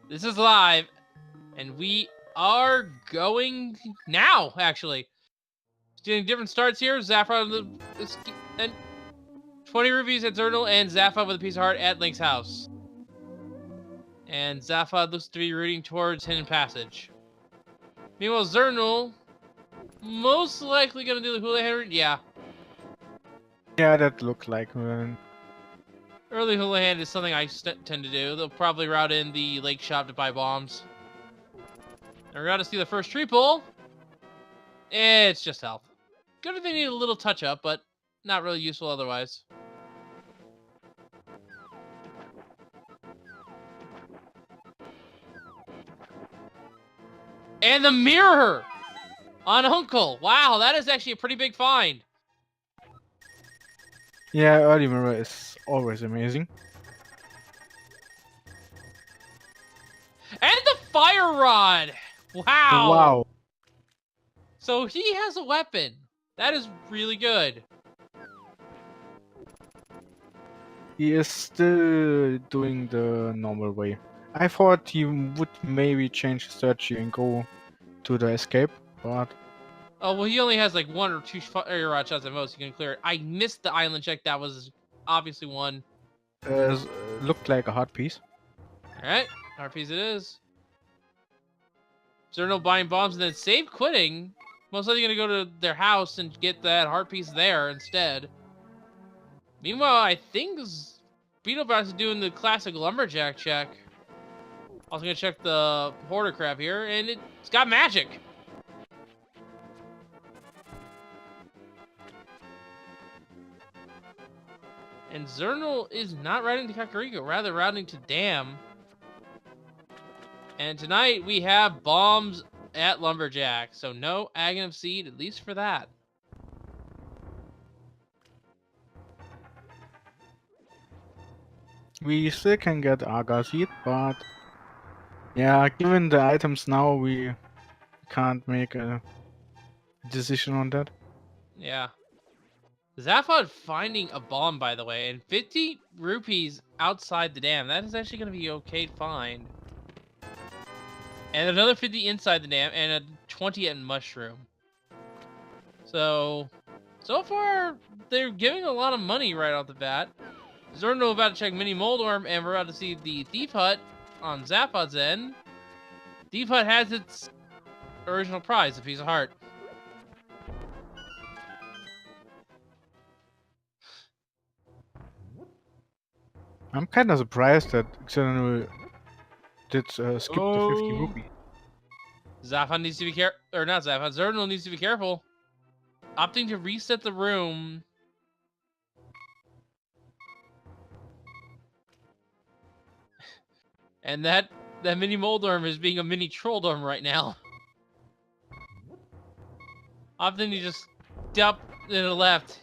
This is live, and we are going now, actually. Doing different starts here. Zaphod and 20 rupees at Xirtanul, and Zaphod with a piece of heart at Link's house. And Zaphod looks to be rooting towards Hidden Passage. Meanwhile, Xirtanul, most likely going to do the hula hand. Yeah. Yeah, that looks like Early hula hand is something I tend to do. They'll probably route in the lake shop to buy bombs. And we're going to see the first tree pull. It's just health. Good if they need a little touch up, but not really useful otherwise. And the mirror on Uncle. Wow, that is actually a pretty big find. Yeah, early mirror is always amazing. And the fire rod. Wow. Wow. So he has a weapon. That is really good. He is still doing the normal way. I thought he would maybe change his strategy and go to the escape, but... Oh, well, he only has like 1 or 2 fire rod shots at most. You can clear it. I missed the island check. That was obviously one. Looked like a hard piece. Alright, hard piece it is. Xirtanul buying bombs and then save quitting. Most likely going to go to their house and get that heart piece there instead. Meanwhile, I think Beetlebass is doing the classic lumberjack check. Also going to check the hoarder crab here, and it's got magic. And Xirtanul is not routing to Kakariko, rather routing to Dam. And tonight we have bombs at Lumberjack, so no Aghanim Seed, at least for that. We still can get Aga Seed, but... Yeah, given the items now, we can't make a decision on that. Yeah. Zaphod finding a bomb, by the way, and 50 rupees outside the dam. That is actually going to be okay to find. And another 50 inside the dam, and a 20 at Mushroom. So far, they're giving a lot of money right off the bat. Xirtanul about to check Mini Moldorm, and we're about to see the Thief Hut on Zaphod's end. Thief Hut has its original prize, a piece of heart. I'm kind of surprised that Xirtanul did skip the 50 rupees. Zaphod needs to be careful, or not Zaphod, Xirtanul needs to be careful. Opting to reset the room. And that mini Moldorm is being a mini Trolldorm right now. Often he just dump to the left.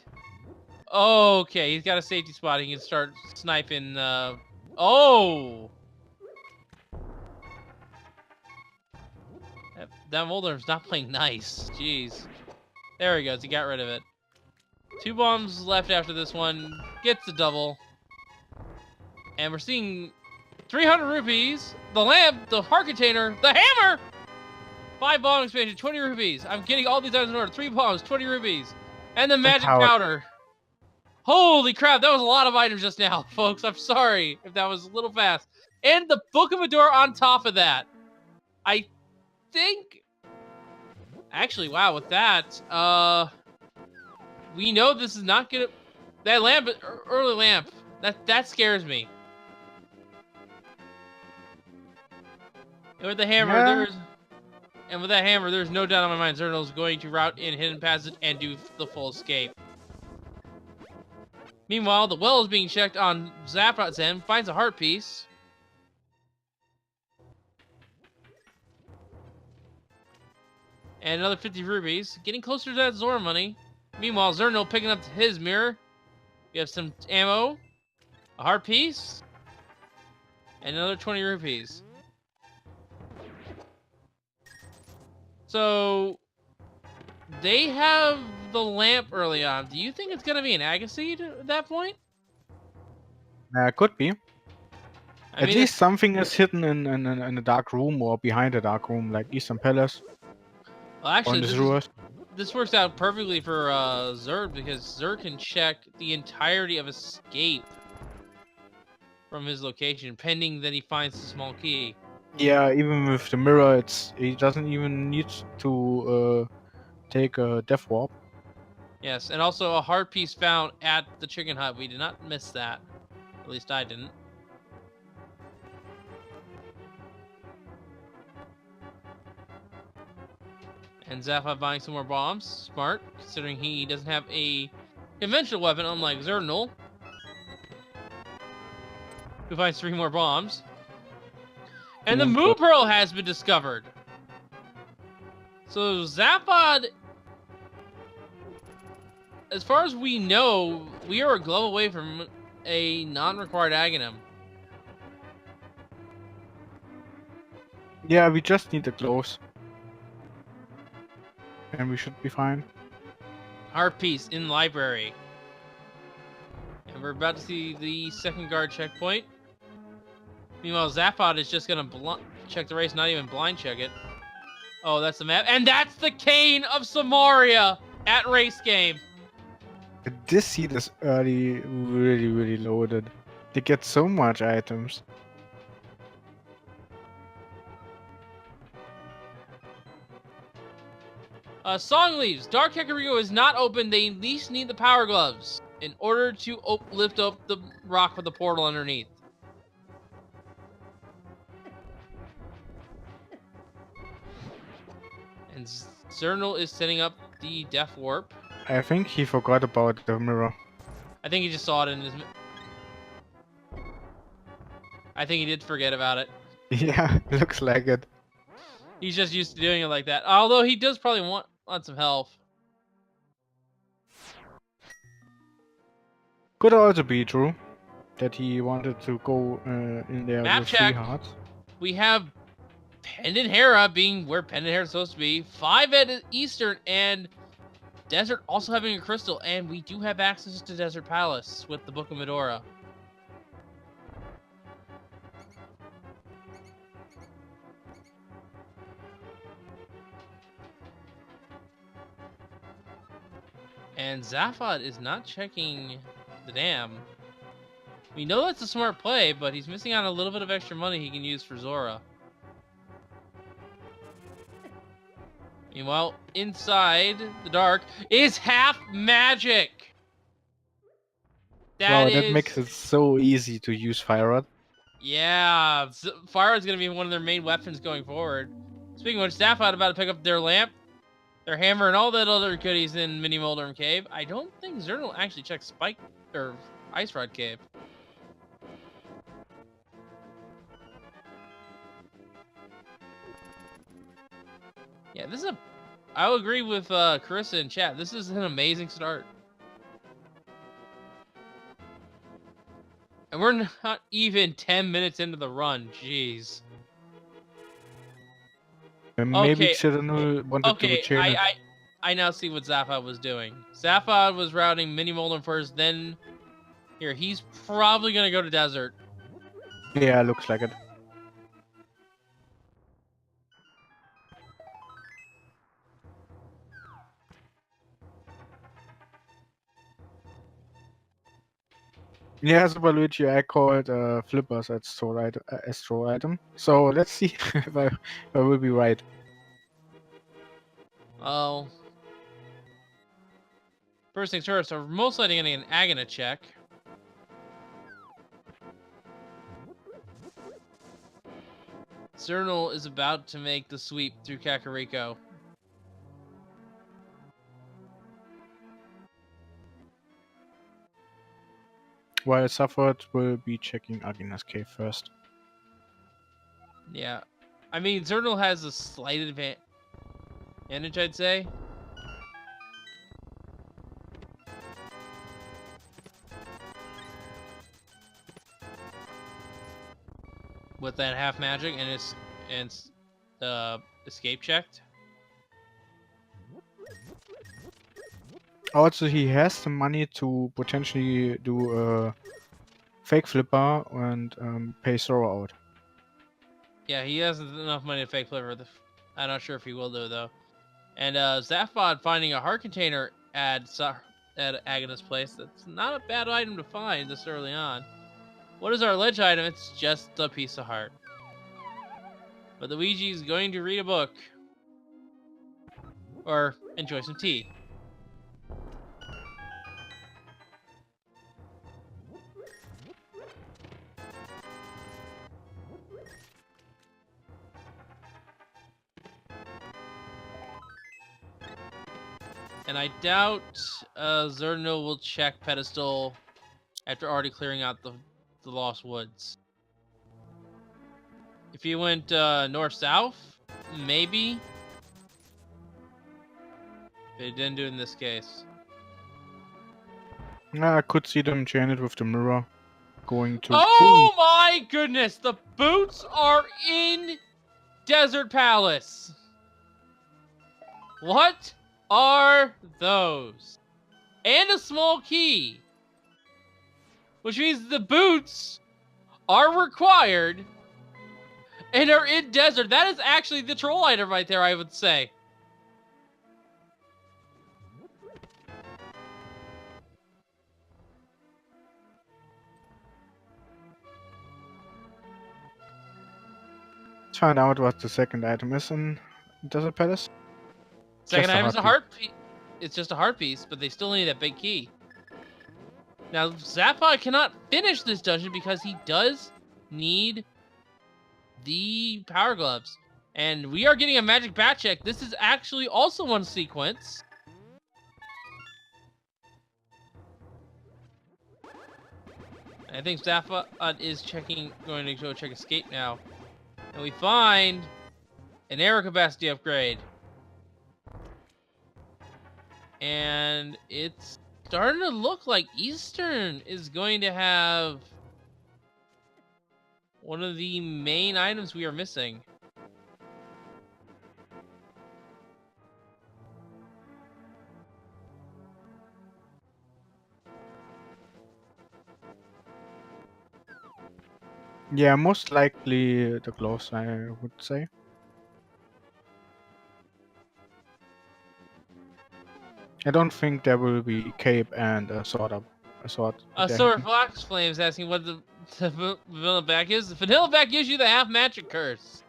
Okay, he's got a safety spot. He can start sniping. Oh! That Moldorm's not playing nice. Jeez. There he goes. He got rid of it. 2 bombs left after this one. Gets the double. And we're seeing 300 rupees. The lamp, the heart container, the hammer! 5 bomb expansion, 20 rupees. I'm getting all these items in order. 3 bombs, 20 rupees. And the magic powder. Holy crap, that was a lot of items just now, folks. I'm sorry if that was a little fast. And the Book of Adore on top of that. I think... Actually, wow, with that, we know this is not gonna... That lamp, early lamp, that scares me. And with the hammer, there's no doubt in my mind Xirtanul is going to route in Hidden Passage and do the full escape. Meanwhile, the well is being checked on Zaphod's end, finds a heart piece. And another 50 rupees, getting closer to that Zora money. Meanwhile, Xirtanul picking up his mirror. We have some ammo, a heart piece, and another 20 rupees. So, they have the lamp early on. Do you think it's going to be an Agaseed at that point? Could be. At mean, least something is hidden in a dark room or behind a dark room, like Eastern Palace well, or actually, in the sewers. this works out perfectly for Xir because Xir can check the entirety of escape from his location, pending that he finds the small key. Yeah, even with the mirror, he doesn't even need to take a death warp. Yes, and also a heart piece found at the chicken hut. We did not miss that. At least I didn't. And Zappa buying some more bombs. Smart, considering he doesn't have a conventional weapon, unlike Xirtanul, who finds 3 more bombs. And the Moo Pearl has been discovered. So Zaphod, as far as we know, we are a glove away from a non-required Aghanim. Yeah, we just need the gloves. And we should be fine. Heart piece in library. And we're about to see the second guard checkpoint. Meanwhile, Zaphod is just gonna check the race, not even blind check it. Oh, that's the map. And that's the Cane of Samaria at race game. This seat is early, really loaded. They get so much items. Song leaves. Dark Kakariko is not open. They at least need the power gloves in order to lift up the rock with the portal underneath. And Xirtanul is setting up the Death Warp. I think he forgot about the mirror. I think he just saw it in his... I think he did forget about it. Yeah, looks like it. He's just used to doing it like that. Although he does probably want some health. Could also be true that he wanted to go in there Map with check. 3 hearts. We have Pendant Hera being where Pendant Hera is supposed to be. 5 at Eastern, and Desert also having a crystal. And we do have access to Desert Palace with the Book of Medora. And Zaphod is not checking the dam. We know that's a smart play, but he's missing out on a little bit of extra money he can use for Zora. Meanwhile, inside the dark is half magic. Wow, that makes it so easy to use Fire Rod. Yeah, Fire Rod's going to be one of their main weapons going forward. Speaking of which, Zaphod about to pick up their lamp, their hammer, and all that other goodies in Mini Moldorm Cave. I don't think Xirtanul actually checked Spike or Ice Rod Cave. Yeah, this is a... I'll agree with Carissa in chat. This is an amazing start. And we're not even 10 minutes into the run. Jeez. Maybe Xirtanul wanted to chain it. I now see what Zaphod was doing. Zaphod was routing Mini Moldorm first, then... Here, he's probably going to go to Desert. Yeah, looks like it. Yeah, Super Luigi, I called flippers as Astro item. So let's see if I will be right. Oh. First things first, we're most likely getting an Aghanim check. Xirtanul is about to make the sweep through Kakariko. While Suffered will be checking Agina's cave first. Yeah. I mean, Xirtanul has a slight advantage, I'd say. With that half magic and escape checked. Also, he has the money to potentially do fake flipper and pay Sora out. Yeah, he hasn't enough money to fake flipper. I'm not sure if he will though. And Zaphod finding a heart container at Agnes' place. That's not a bad item to find this early on. What is our ledge item? It's just a piece of heart. But Luigi's going to read a book. Or enjoy some tea. And I doubt Xirtanul will check pedestal after already clearing out the Lost Woods. If he went north-south, maybe. But he didn't do it in this case. I could see them chain it with the mirror going to... Oh my goodness! The boots are in Desert Palace! What are those? And a small key. Which means the boots are required and are in desert. That is actually the troll item right there, I would say. Let's find out what the second item is in Desert Palace. Second item is a heart piece. It's just a heart piece, but they still need that big key. Now, Zaphod cannot finish this dungeon because he does need the power gloves. And we are getting a magic bat check. This is actually also one sequence. I think Zaphod is going to go check escape now. And we find an air capacity upgrade. And it's starting to look like Eastern is going to have one of the main items we are missing. Yeah, most likely the gloves, I would say. I don't think there will be cape and a sword. Sword Fox Flames asking what the vanilla back is. The vanilla back gives you the half magic curse.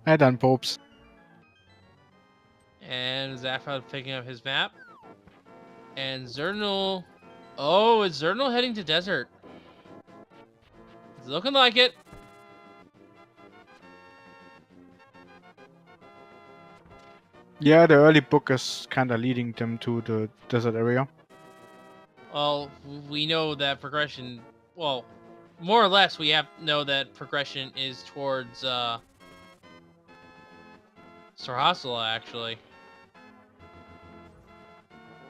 I done popes. And Zaphod picking up his map. And Xirtanul. Oh, is Xirtanul heading to desert? It's looking like it. Yeah, the early book is kind of leading them to the desert area. Well, we know that progression. Well, more or less, we know that progression is towards Sarhasala, actually.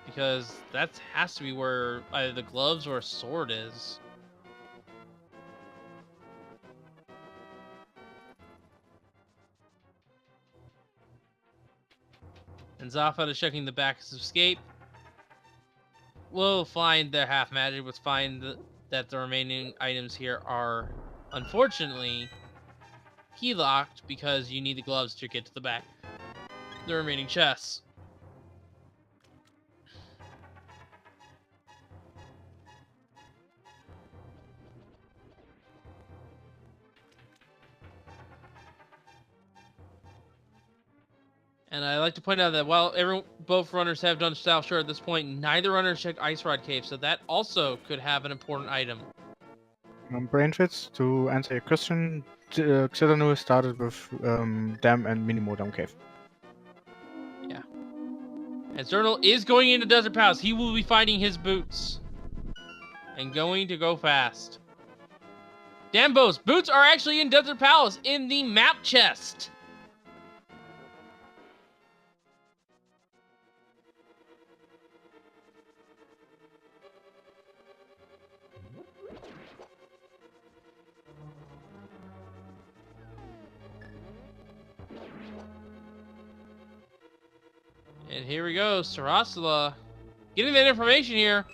Because that has to be where either the gloves or a sword is. And Zaphod is checking the back of escape. We'll find their half magic, but find that the remaining items here are, unfortunately, key locked because you need the gloves to get to the back. The remaining chests. And I like to point out that while both runners have done South Shore at this point, neither runner checked Ice Rod Cave, so that also could have an important item. Brainfits, to answer your question, Xirtanul started with Dam and Minimodam Cave. Yeah. And Xirtanul is going into Desert Palace. He will be finding his boots. and going to go fast. Dambos, boots are actually in Desert Palace in the map chest. And here we go, Sarasala. Getting that information here.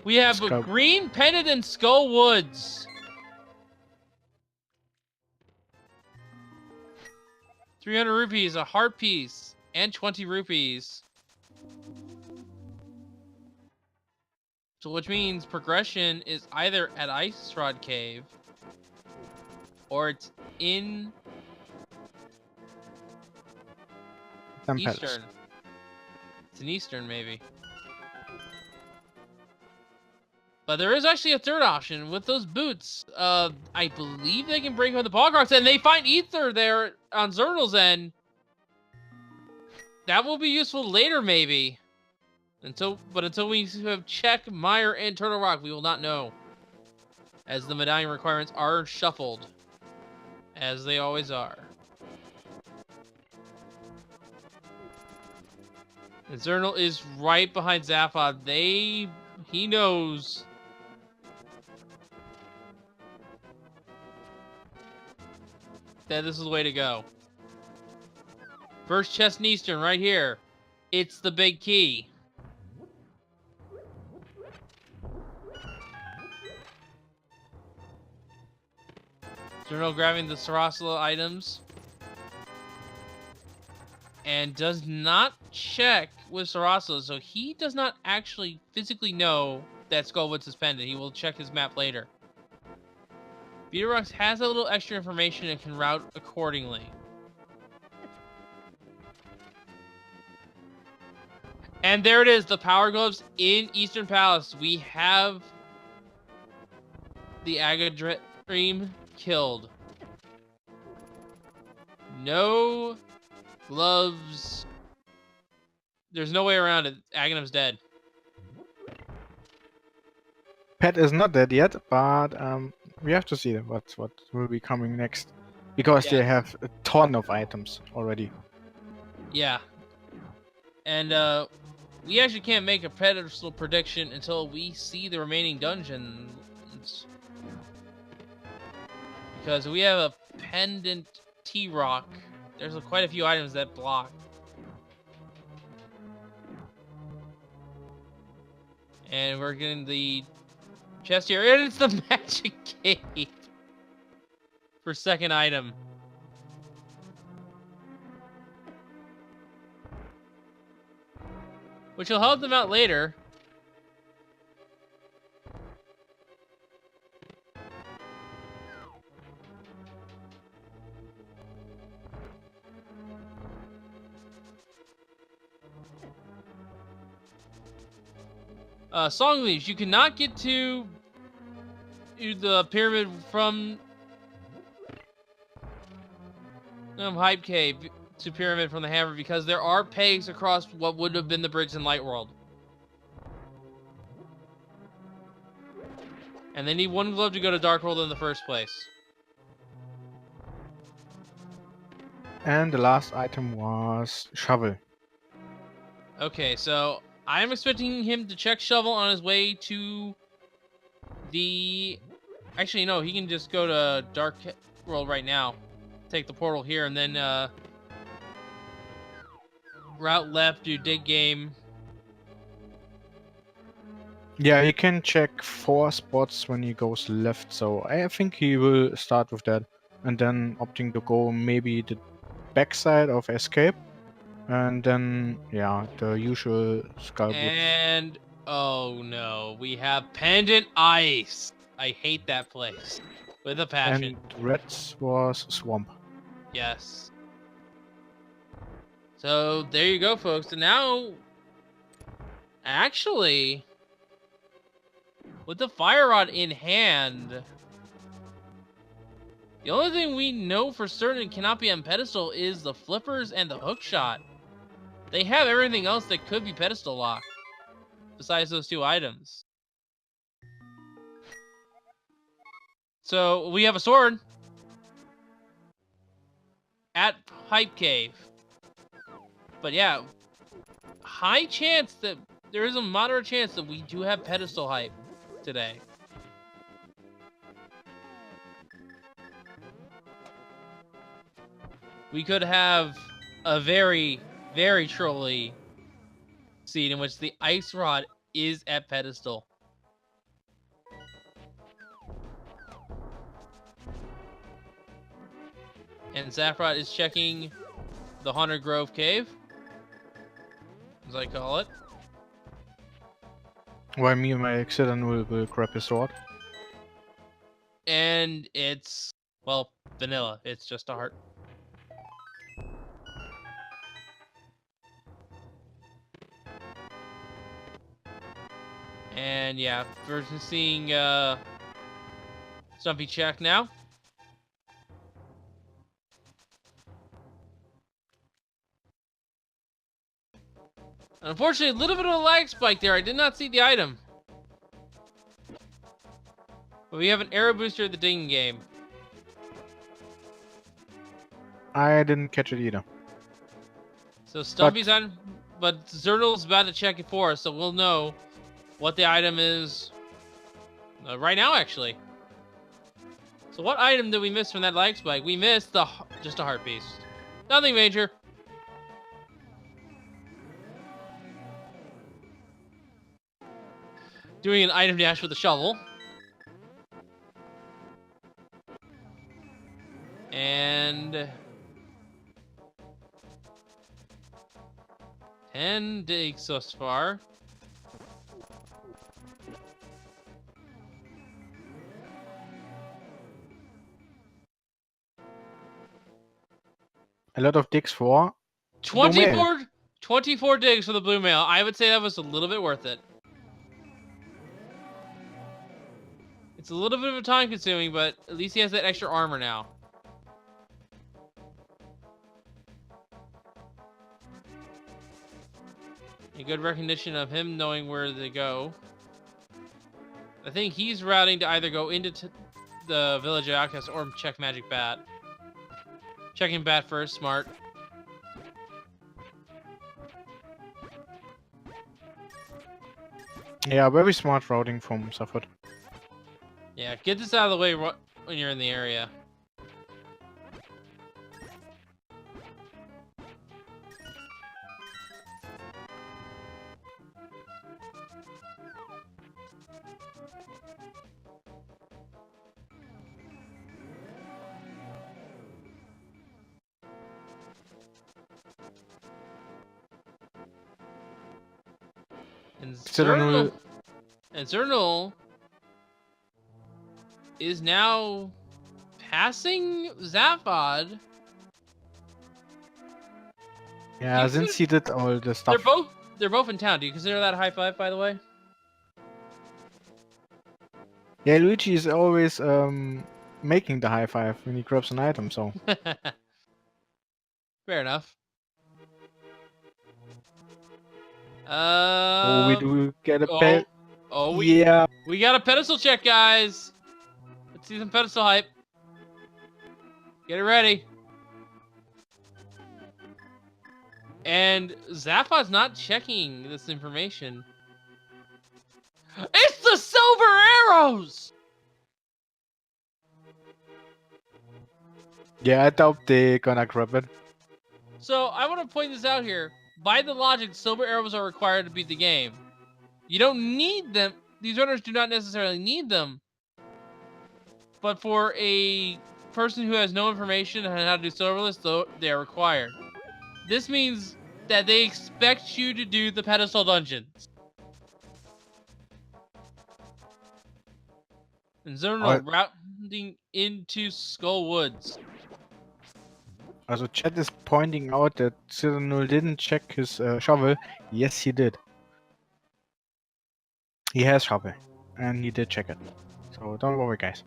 We have a green pendant in Skull Woods. 300 rupees, a heart piece, and 20 rupees. So which means progression is either at Ice Rod Cave or it's in Eastern. It's in Eastern, maybe. But there is actually a third option with those boots. I believe they can break out the Balrog, and they find Ether there on Xirtanul's end. That will be useful later, maybe. Until we have checked Mire and Turtle Rock, we will not know. As the medallion requirements are shuffled. As they always are. And Xirtanul is right behind Zaphod. He knows. That this is the way to go. First chest in Eastern, right here. It's the big key. Xirtanul grabbing the Sarasala items. And does not check with Sarasala, so he does not actually physically know that Skullwood's suspended. He will check his map later. Beaterbox has a little extra information and can route accordingly. And there it is, the Power Gloves in Eastern Palace. We have the Agadream killed. No gloves. There's no way around it. Aghanim's dead. Pet is not dead yet, but we have to see what will be coming next. Because they have a ton of items already. Yeah. And we actually can't make a pedestal prediction until we see the remaining dungeons. Because we have a pendant T-Rock. There's quite a few items that block. And we're getting the chest here. And it's the magic cave for second item. Which will help them out later. Song leaves. You cannot get to the pyramid from Hype Cave to pyramid from the hammer because there are pegs across what would have been the bridge in Light World. And they need one glove to go to Dark World in the first place. And the last item was shovel. Okay, so I'm expecting him to check shovel on his way to the... Actually, no, he can just go to Dark World right now. Take the portal here and then route left, do dig game. Yeah, he can check 4 spots when he goes left, so I think he will start with that. And then opting to go maybe the backside of escape. And then, yeah, the usual skull. And, oh no, we have Pendant Ice. I hate that place. With a passion. And Reds was Swamp. Yes. So, there you go, folks. And now, actually, with the Fire Rod in hand, the only thing we know for certain cannot be on pedestal is the flippers and the hook shot. They have everything else that could be pedestal locked, besides those 2 items. So we have a sword at Hype Cave. But yeah, high chance that there is a moderate chance that we do have pedestal hype today. We could have a very, very trolly scene in which the ice rod is at pedestal. And Zaffrot is checking the Haunted Grove Cave, as I call it. While me and my Xirtanul will grab his sword. And it's, well, vanilla. It's just a heart. And yeah, we're seeing Stumpy check now. Unfortunately, a little bit of a lag spike there. I did not see the item. But we have an arrow booster at the ding game. I didn't catch it either. So Stumpy's on, but Xirtanul's about to check it for us, so we'll know what the item is right now, actually. So what item did we miss from that lag spike? We missed just a heart piece. Nothing major. Doing an item dash with a shovel. And 10 digs thus far. A lot of digs for 24 digs for the blue mail. I would say that was a little bit worth it. It's a little bit of a time consuming, but at least he has that extra armor now. A good recognition of him knowing where to go. I think he's routing to either go into the Village of Outcasts or check Magic Bat. Checking Bat first, smart. Yeah, very smart routing from Zaffrot. Yeah, get this out of the way when you're in the area. And Xirtanul is now passing Zaphod. Yeah, since he did all the stuff. They're both in town. Do you consider that a high five, by the way? Yeah, Luigi is always making the high five when he grabs an item, so. Fair enough. Oh, we do get a pet. Yeah. We got a pedestal check, guys. Let's see some pedestal hype. Get it ready. And Zaphod's not checking this information. It's the silver arrows! Yeah, I doubt they're gonna grab it. So, I want to point this out here. By the logic, silver arrows are required to beat the game. You don't need them. These runners do not necessarily need them. But for a person who has no information on how to do silverless, though, they are required. This means that they expect you to do the pedestal dungeons. And Xirtanul routing into Skull Woods. Also, chat is pointing out that Xirtanul didn't check his shovel. Yes, he did. He has shovel, and he did check it. So don't worry, guys.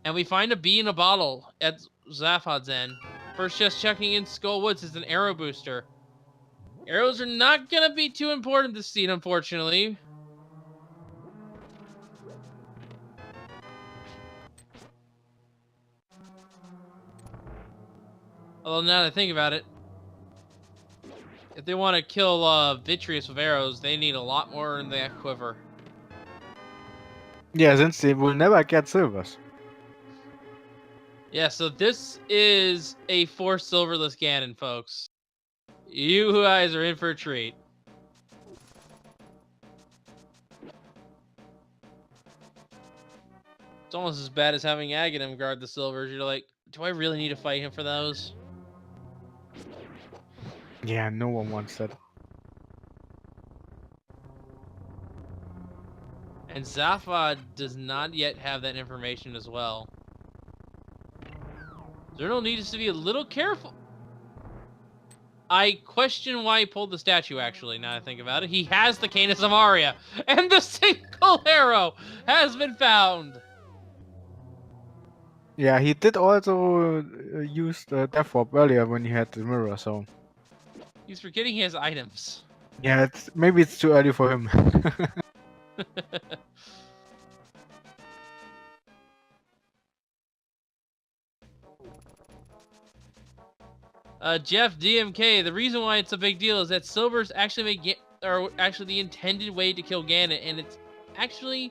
And we find a bee in a bottle at Zaphod's end. First, just checking in Skull Woods is an arrow booster. Arrows are not gonna be too important this scene, unfortunately. Although now that I think about it, if they want to kill Vitreous with arrows, they need a lot more in that quiver. Yeah, since they will never get silvers. Yeah, so this is a 4 silverless Ganon, folks. You guys are in for a treat. It's almost as bad as having Aghanim guard the silvers. You're like, do I really need to fight him for those? Yeah, no one wants that. And Zaphod does not yet have that information as well. Xirtanul needs to be a little careful. I question why he pulled the statue, actually, now that I think about it. He has the Canis of Aria, and the single arrow has been found. Yeah, he did also use the Death Warp earlier when he had the mirror, so... He's forgetting he has items. Yeah, maybe it's too early for him. Jeff DMK, the reason why it's a big deal is that silvers actually are actually the intended way to kill Ganon, and it's actually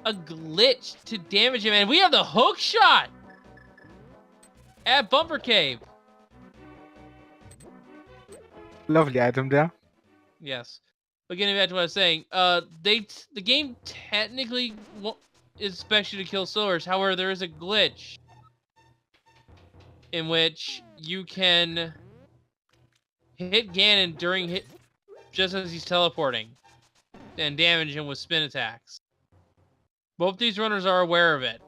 a glitch to damage him. And we have the hook shot at Bumper Cave. Lovely item there. Yes. But getting back to what I was saying, the game technically is special to kill silvers. However, there is a glitch in which you can hit Ganon during just as he's teleporting and damage him with spin attacks. Both these runners are aware of it.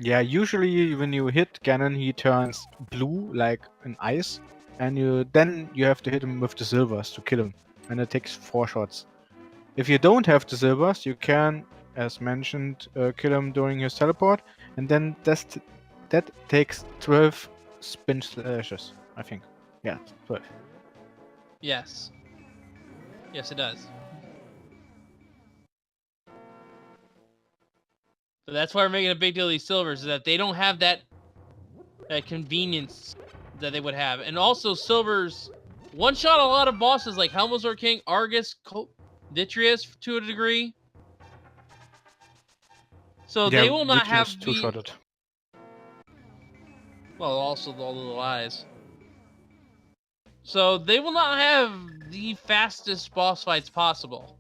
Yeah, usually when you hit Ganon, he turns blue like an ice, and then you have to hit him with the silvers to kill him, and it takes 4 shots. If you don't have the silvers, you can, as mentioned, kill him during his teleport, and then that takes 12 spin slashes, I think. Yeah, 12. Yes. Yes, it does. But that's why we're making a big deal of these silvers, is that they don't have that convenience that they would have. And also, silvers one-shot a lot of bosses like Helmazor King, Argus, Vitreous to a degree. So Yeah, they will not have Vitreous the... two-shotted. Well, also the little eyes. So they will not have the fastest boss fights possible.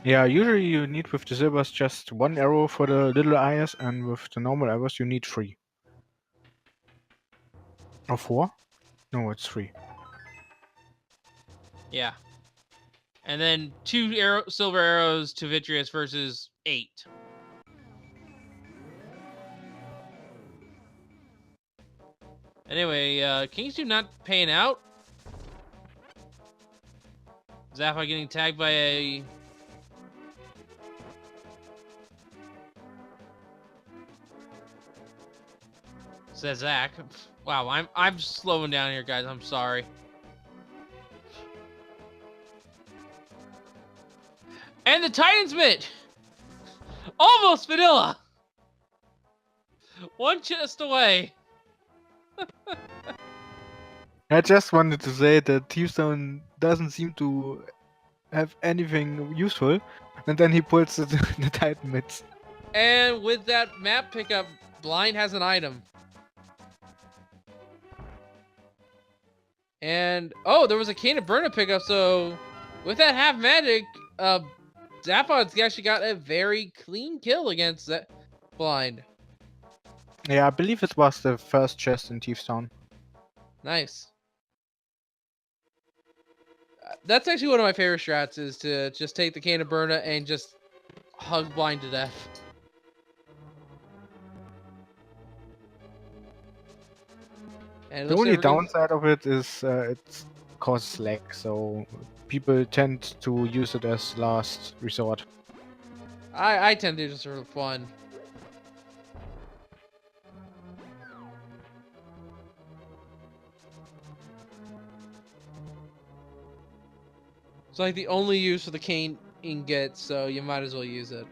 Yeah, usually you need with the silvers just 1 arrow for the little eyes, and with the normal arrows you need 3. Or 4? No, it's 3. Yeah. And then 2 silver arrows to Vitreous versus 8. Anyway, King's 2 not paying out. Zappa getting tagged by a... Says Zach. Wow, I'm slowing down here, guys. I'm sorry. And the Titan's Mitt! Almost vanilla! One chest away. I just wanted to say that Teamstone doesn't seem to have anything useful, and then he pulls the Titan Mitts. And with that map pickup, Blind has an item. And, oh, there was a Cane of Burna pickup, so with that half magic, Zaphod's actually got a very clean kill against that Blind. Yeah, I believe it was the first chest in Teamstone. Nice. That's actually one of my favorite strats, is to just take the Cane of Burna and just hug Blind to death. And The only downside of it is it causes lag, so people tend to use it as last resort. I tend to just for fun. It's like the only use for the cane ingot, so you might as well use it.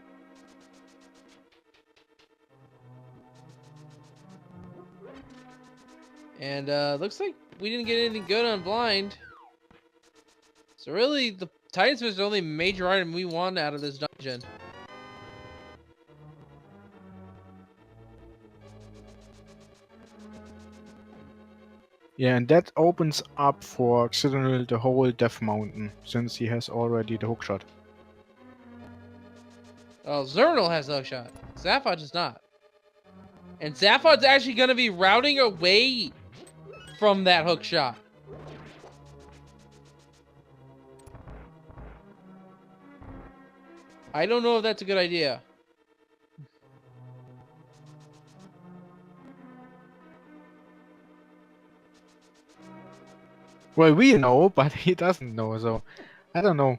And looks like we didn't get anything good on blind. So really, the Titan Smith is the only major item we want out of this dungeon. Yeah, and that opens up for Xirtanul the whole Death Mountain, since he has already the hookshot. Oh, Xirtanul has the hookshot. Zaphod does not. And Zaphod's actually going to be routing away from that hookshot. I don't know if that's a good idea. Well, we know, but he doesn't know, so I don't know.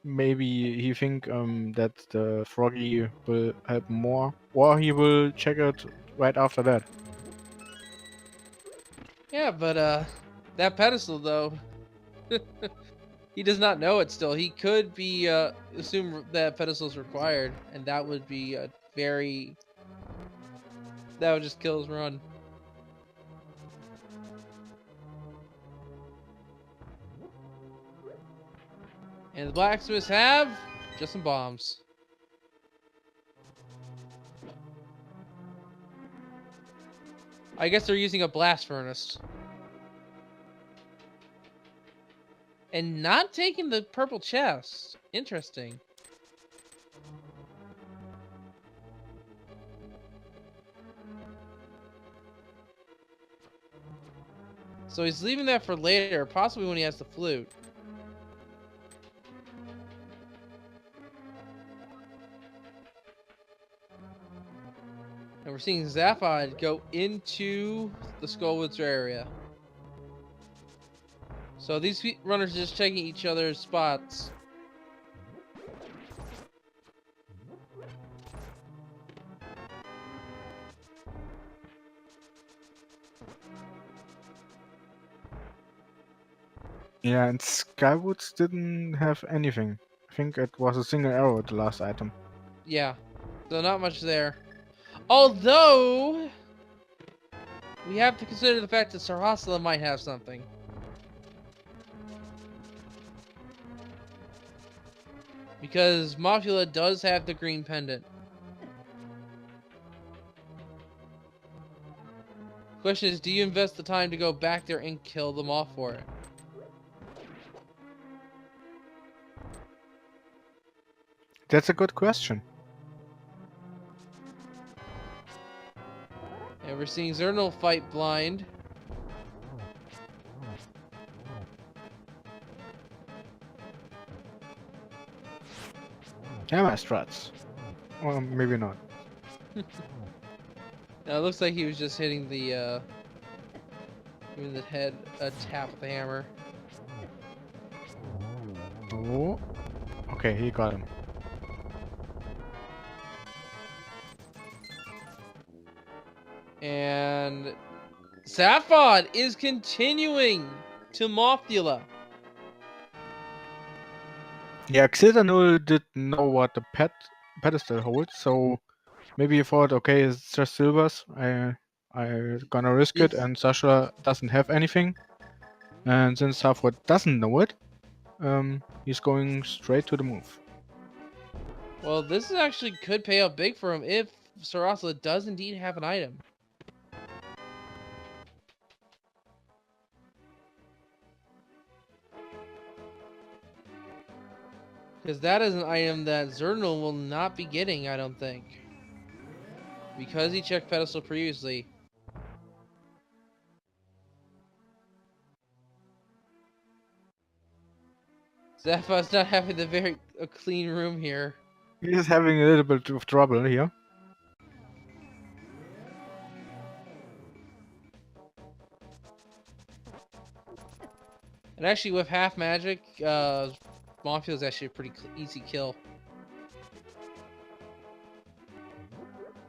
Maybe he think that the Froggy will help more, or he will check it right after that. Yeah, but that pedestal though, he does not know it still. He could be assume that pedestal is required, and that would be a very, that would just kill his run. And the blacksmiths have just some bombs. I guess they're using a blast furnace. And not taking the purple chest. Interesting. So he's leaving that for later, possibly when he has the flute. And we're seeing Zaphod go into the Skullwoods area. So these runners are just checking each other's spots. Yeah, and Skywoods didn't have anything. I think it was a single arrow, the last item. Yeah, so not much there. Although, we have to consider the fact that Sarhasla might have something. Because Mofula does have the green pendant. Question is, do you invest the time to go back there and kill them off for it? That's a good question. And we're seeing Xirtanul fight blind. Hammer strats. Or maybe not. Now it looks like he was just hitting the giving the head a tap with the hammer. Oh. Okay, he got him. And Zaphod is continuing to Mothula. Yeah, Xirtanul didn't know what the pedestal holds, so maybe he thought, okay, it's just silvers. I gonna risk it, and Sasha doesn't have anything. And since Zaphod doesn't know it, he's going straight to the move. Well, this actually could pay out big for him if Sarasla does indeed have an item. Because that is an item that Xirtanul will not be getting, I don't think. Because he checked pedestal previously. Zaphod's not having a clean room here. He's having a little bit of trouble here. And actually, with half magic, Monfield is actually a pretty easy kill.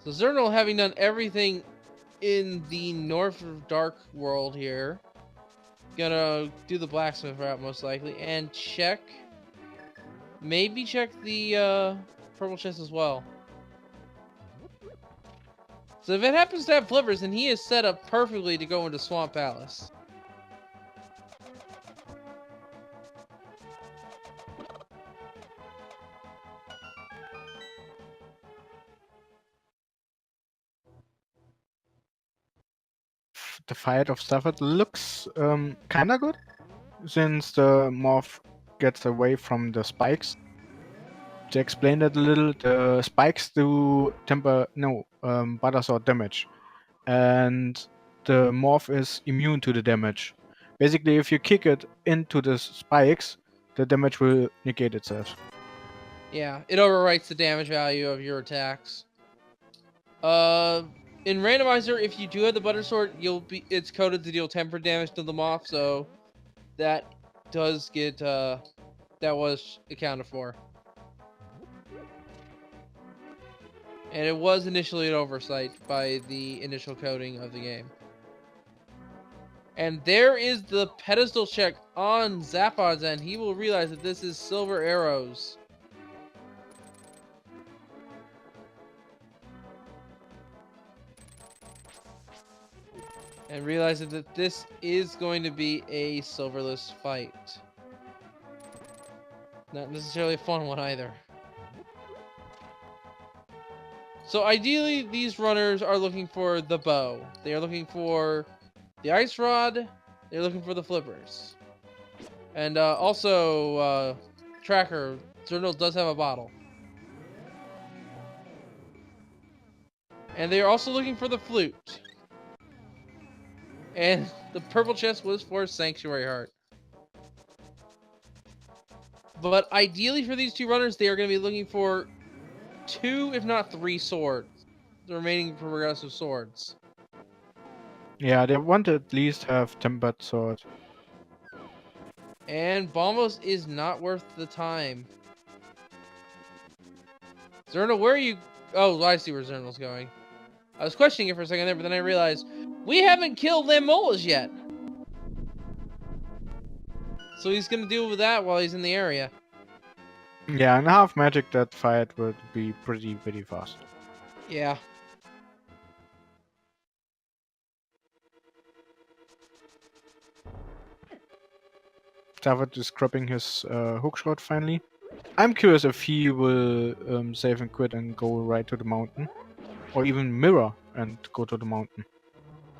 So Xirtanul, having done everything in the North Dark world here, gonna do the blacksmith route most likely, and check, maybe check the purple chest as well. So if it happens to have flippers, then he is set up perfectly to go into Swamp Palace. The fight of Stafford looks kinda good, since the morph gets away from the spikes. To explain that a little, the spikes do butter sword damage, and the morph is immune to the damage. Basically, if you kick it into the spikes, the damage will negate itself. Yeah, it overwrites the damage value of your attacks. In Randomizer, if you do have the butter sword, it's coded to deal temper damage to the moth, so that does get that was accounted for. And it was initially an oversight by the initial coding of the game. And there is the pedestal check on Zapod's end. He will realize that this is silver arrows. And realizes that this is going to be a silverless fight. Not necessarily a fun one either. So ideally, these runners are looking for the bow. They are looking for the ice rod. They're looking for the flippers. And also, Tracker, Xirtanul does have a bottle. And they are also looking for the flute. And the purple chest was for Sanctuary Heart. But ideally for these two runners, they are going to be looking for 2, if not 3 swords. The remaining progressive swords. Yeah, they want to at least have tempered sword. And Bombos is not worth the time. Xirtanul, where are you? Oh, I see where Xirtanul's going. I was questioning it for a second there, but then I realized we haven't killed Lamolas yet. So he's going to deal with that while he's in the area. Yeah, and half magic, that fight would be pretty fast. Yeah. David is grabbing his hookshot finally. I'm curious if he will save and quit and go right to the mountain. Or even mirror and go to the mountain.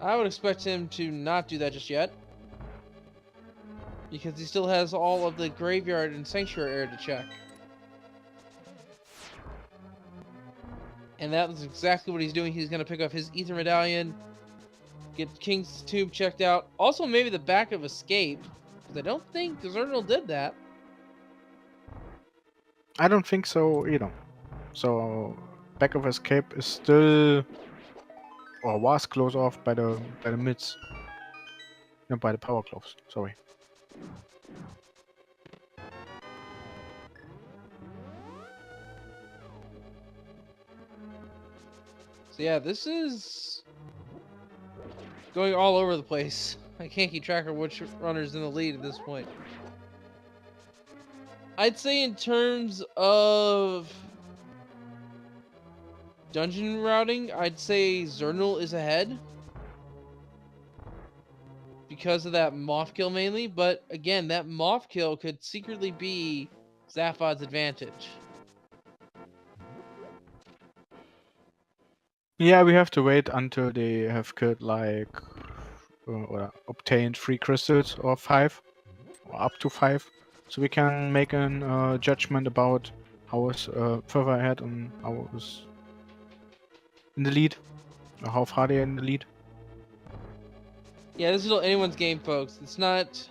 I would expect him to not do that just yet. Because he still has all of the graveyard and sanctuary area to check. And that is exactly what he's doing. He's going to pick up his Ether Medallion, get King's Tube checked out. Also, maybe the back of Escape, because I don't think Xirtanul did that. I don't think so either. So, back of Escape is still, or was closed off by the mids. No, by the power gloves. Sorry. So yeah, this is going all over the place. I can't keep track of which runner's in the lead at this point. I'd say in terms of dungeon routing, I'd say Xirtanul is ahead. Because of that moth kill mainly, but again, that moth kill could secretly be Zaphod's advantage. Yeah, we have to wait until they have killed like or obtained 3 crystals or 5, or up to 5, so we can make a judgment about how is further ahead and how is in the lead, or how far they are in the lead. Yeah, this is anyone's game, folks. It's not.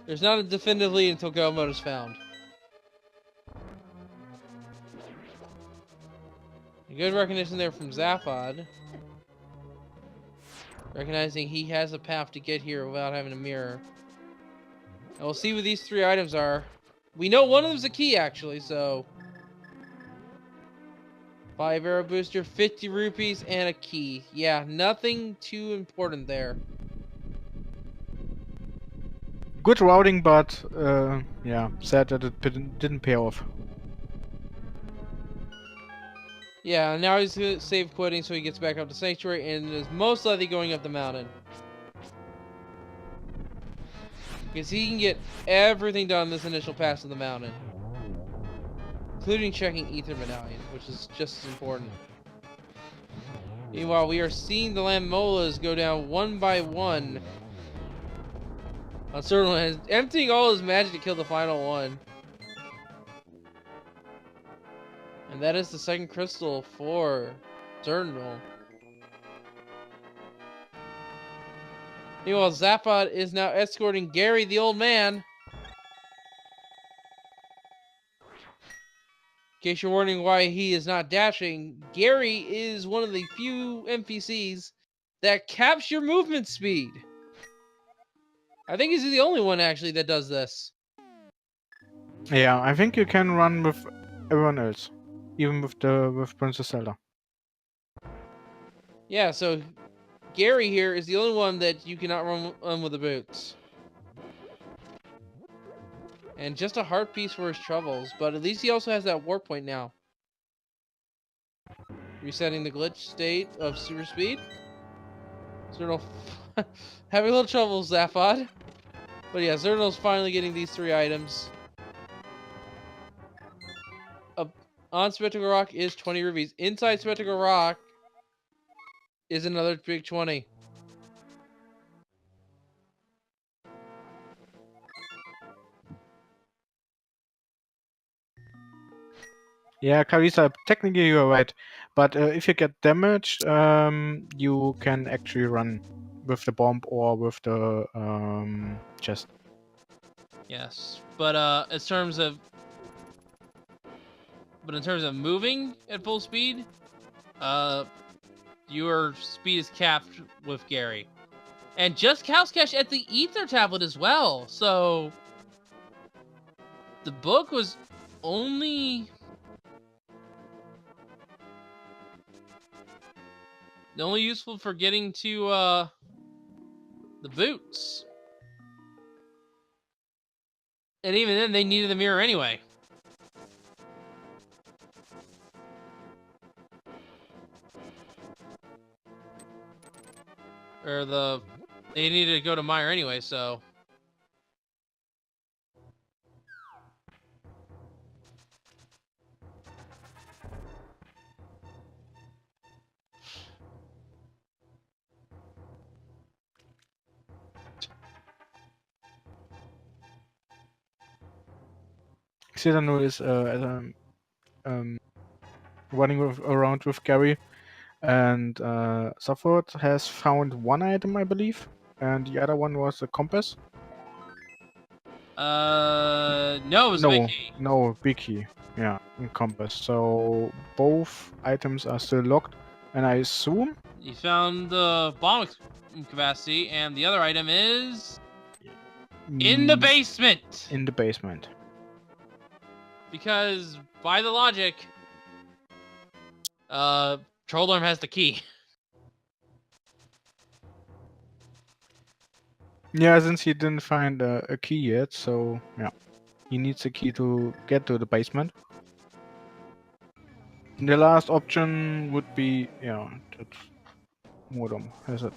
There's not a definitive lead until go mode is found. A good recognition there from Zaphod. Recognizing he has a path to get here without having a mirror. And we'll see what these 3 items are. We know one of them's a key, actually, so... 5 arrow booster, 50 rupees, and a key. Yeah, nothing too important there. Good routing, but yeah, sad that it didn't pay off. Yeah, now he's gonna save quitting so he gets back up to Sanctuary and is most likely going up the mountain. Because he can get everything done in this initial pass of the mountain. Including checking Ether Medallion, which is just as important. Meanwhile, we are seeing the Lamolas go down one by one. Xirtanul emptying all his magic to kill the final one. And that is the second crystal for Xirtanul. Meanwhile, Zaphod is now escorting Gary, the old man. In case you're wondering why he is not dashing, Gary is one of the few NPCs that caps your movement speed. I think he's the only one actually that does this. Yeah, I think you can run with everyone else, even with Princess Zelda. Yeah, so Gary here is the only one that you cannot run with the boots. And just a heart piece for his troubles, but at least he also has that warp point now. Resetting the glitch state of super speed. Xirtanul having a little trouble, Zaphod. But yeah, Xirtanul's finally getting these 3 items. On Spectacle Rock is 20 rubies. Inside Spectacle Rock is another big 20. Yeah, Carissa, technically you're right, but if you get damaged, you can actually run with the bomb or with the chest. Yes, but in terms of moving at full speed, your speed is capped with Gary, and just Cow's Cash at the Ether tablet as well. So the book was only useful for getting to the boots, and even then they needed the mirror anyway. Or they needed to go to Meyer anyway, so. Xirtanul is running around with Gary, and Safford has found 1 item, I believe, and the other one was a compass. No, it was a big key. No, big key. Yeah, and compass. So both items are still locked, and I assume You found the bomb capacity, and the other item is in the basement. In the basement. Because by the logic, Trollarm has the key. Yeah, since he didn't find a key yet, so yeah, he needs a key to get to the basement. The last option would be, yeah, that Modem has it.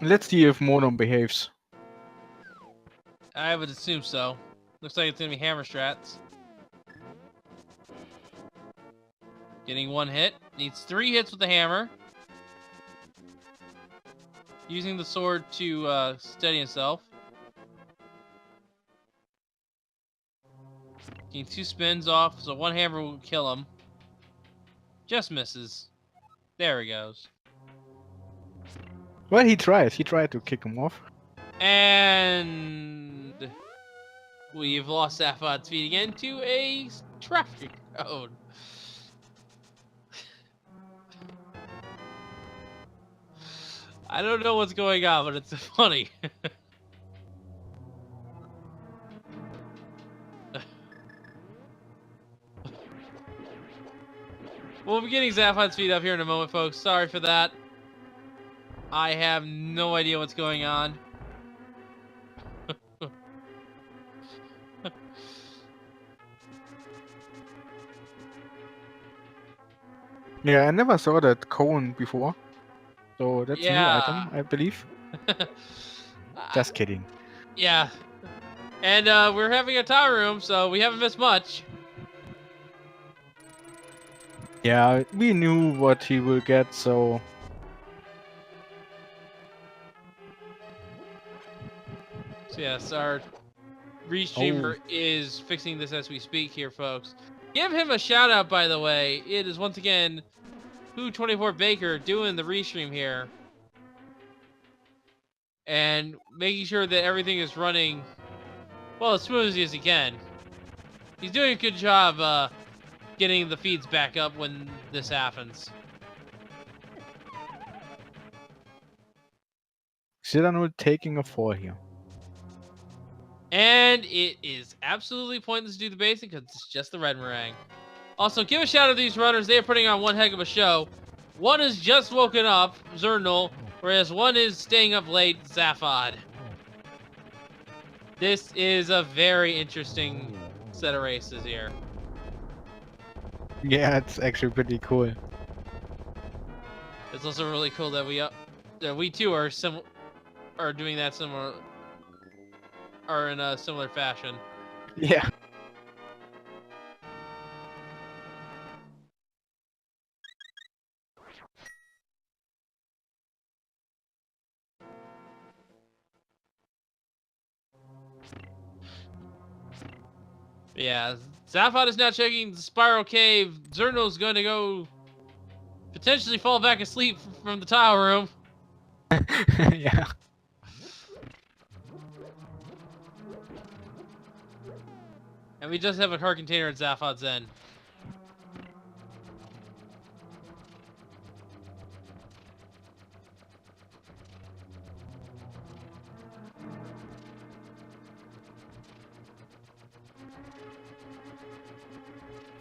Let's see if Modem behaves. I would assume so. Looks like it's gonna be hammer strats. Getting 1 hit. Needs 3 hits with the hammer. Using the sword to steady himself. Getting 2 spins off, so 1 hammer will kill him. Just misses. There he goes. Well, he tried. He tried to kick him off. And we've lost Zaphod's feet again to a traffic cone. I don't know what's going on, but it's funny. We'll be getting Zaphod's feet up here in a moment, folks. Sorry for that. I have no idea what's going on. Yeah, I never saw that cone before. So that's a new Yeah. item, I believe. Uh, Just kidding. yeah. And we're having a tower room, so we haven't missed much. Yeah, we knew what he will get, so So yes, our oh, restreamer is fixing this as we speak here, folks. Give him a shout out, by the way. It is once again Who24 Baker doing the restream here and making sure that everything is running well as smoothly as he can. He's doing a good job getting the feeds back up when this happens. Xirtanul taking a fall here. And it is absolutely pointless to do the basic because it's just the red meringue. Also, give a shout out to these runners. They are putting on one heck of a show. One is just woken up, Xirtanul, whereas one is staying up late, Zaphod. This is a very interesting set of races here. Yeah, it's actually pretty cool. It's also really cool that we too are doing that in a similar fashion. Yeah. Yeah, Zaphod is now checking the spiral cave. Xirtanul's going to go potentially fall back asleep from the tower room. Yeah. And we just have a car container at Zaphod's end.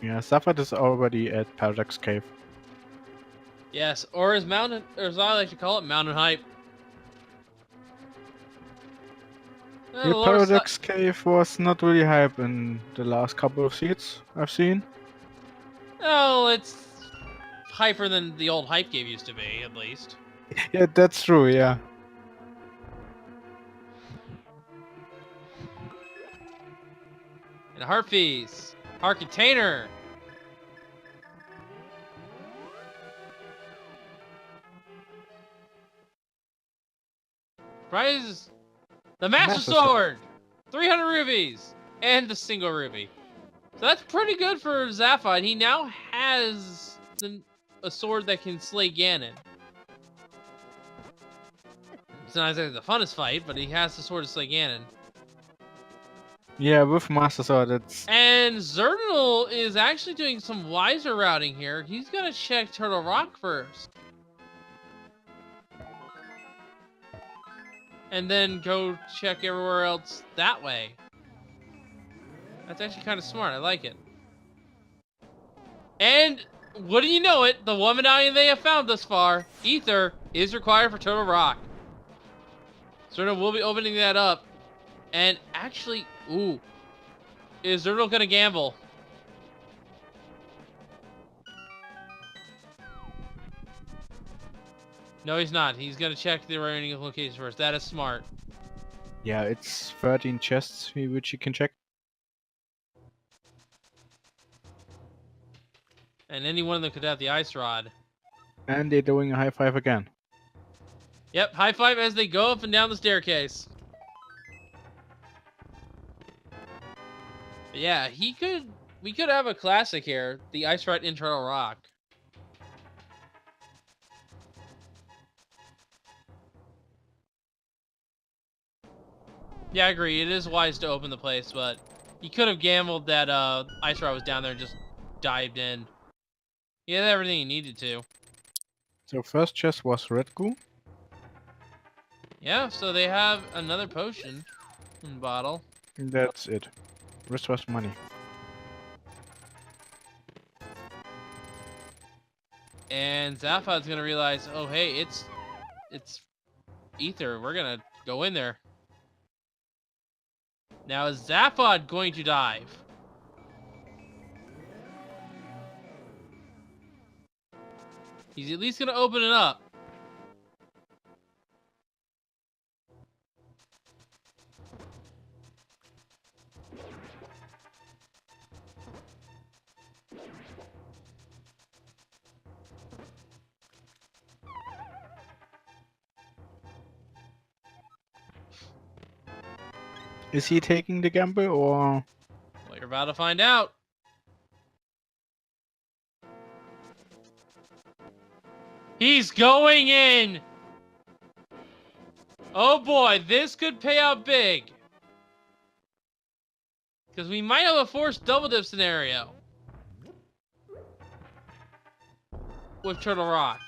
Yeah, Safad is already at Paradox Cave. Yes, or as I like to call it, mountain hype. The Paradox Cave was not really hype in the last couple of seeds I've seen. Oh, it's hyper than the old hype cave used to be, at least. Yeah, that's true, yeah. And heart fees, heart container. Prize, the Master Sword, 300 rubies, and the single ruby. So that's pretty good for Zaphod. He now has a sword that can slay Ganon. It's not exactly the funnest fight, but he has the sword to slay Ganon. Yeah, with Master Sword, it's... And Xirtanul is actually doing some wiser routing here. He's gonna check Turtle Rock first. And then go check everywhere else that way. That's actually kind of smart. I like it. And what do you know it, the one medallion they have found thus far, Ether, is required for Turtle Rock. Xirtanul will be opening that up. And actually, ooh, is Xirtanul gonna gamble? No, he's not. He's gonna check the remaining locations first. That is smart. Yeah, it's 13 chests which you can check. And any one of them could have the ice rod. And they're doing a high five again. Yep, high five as they go up and down the staircase. But yeah, we could have a classic here. The ice rod in Turtle Rock. Yeah, I agree. It is wise to open the place, but he could have gambled that ice rod was down there and just dived in. He had everything he needed to. So first chest was red goo. Yeah, so they have another potion in the bottle. That's it. Rest was money. And Zaphod's gonna realize, oh hey, it's Ether. We're gonna go in there. Now is Zaphod going to dive? He's at least gonna open it up. Is he taking the gamble or? Well, you're about to find out. He's going in! Oh boy, this could pay out big. Because we might have a forced double dip scenario. With Turtle Rock.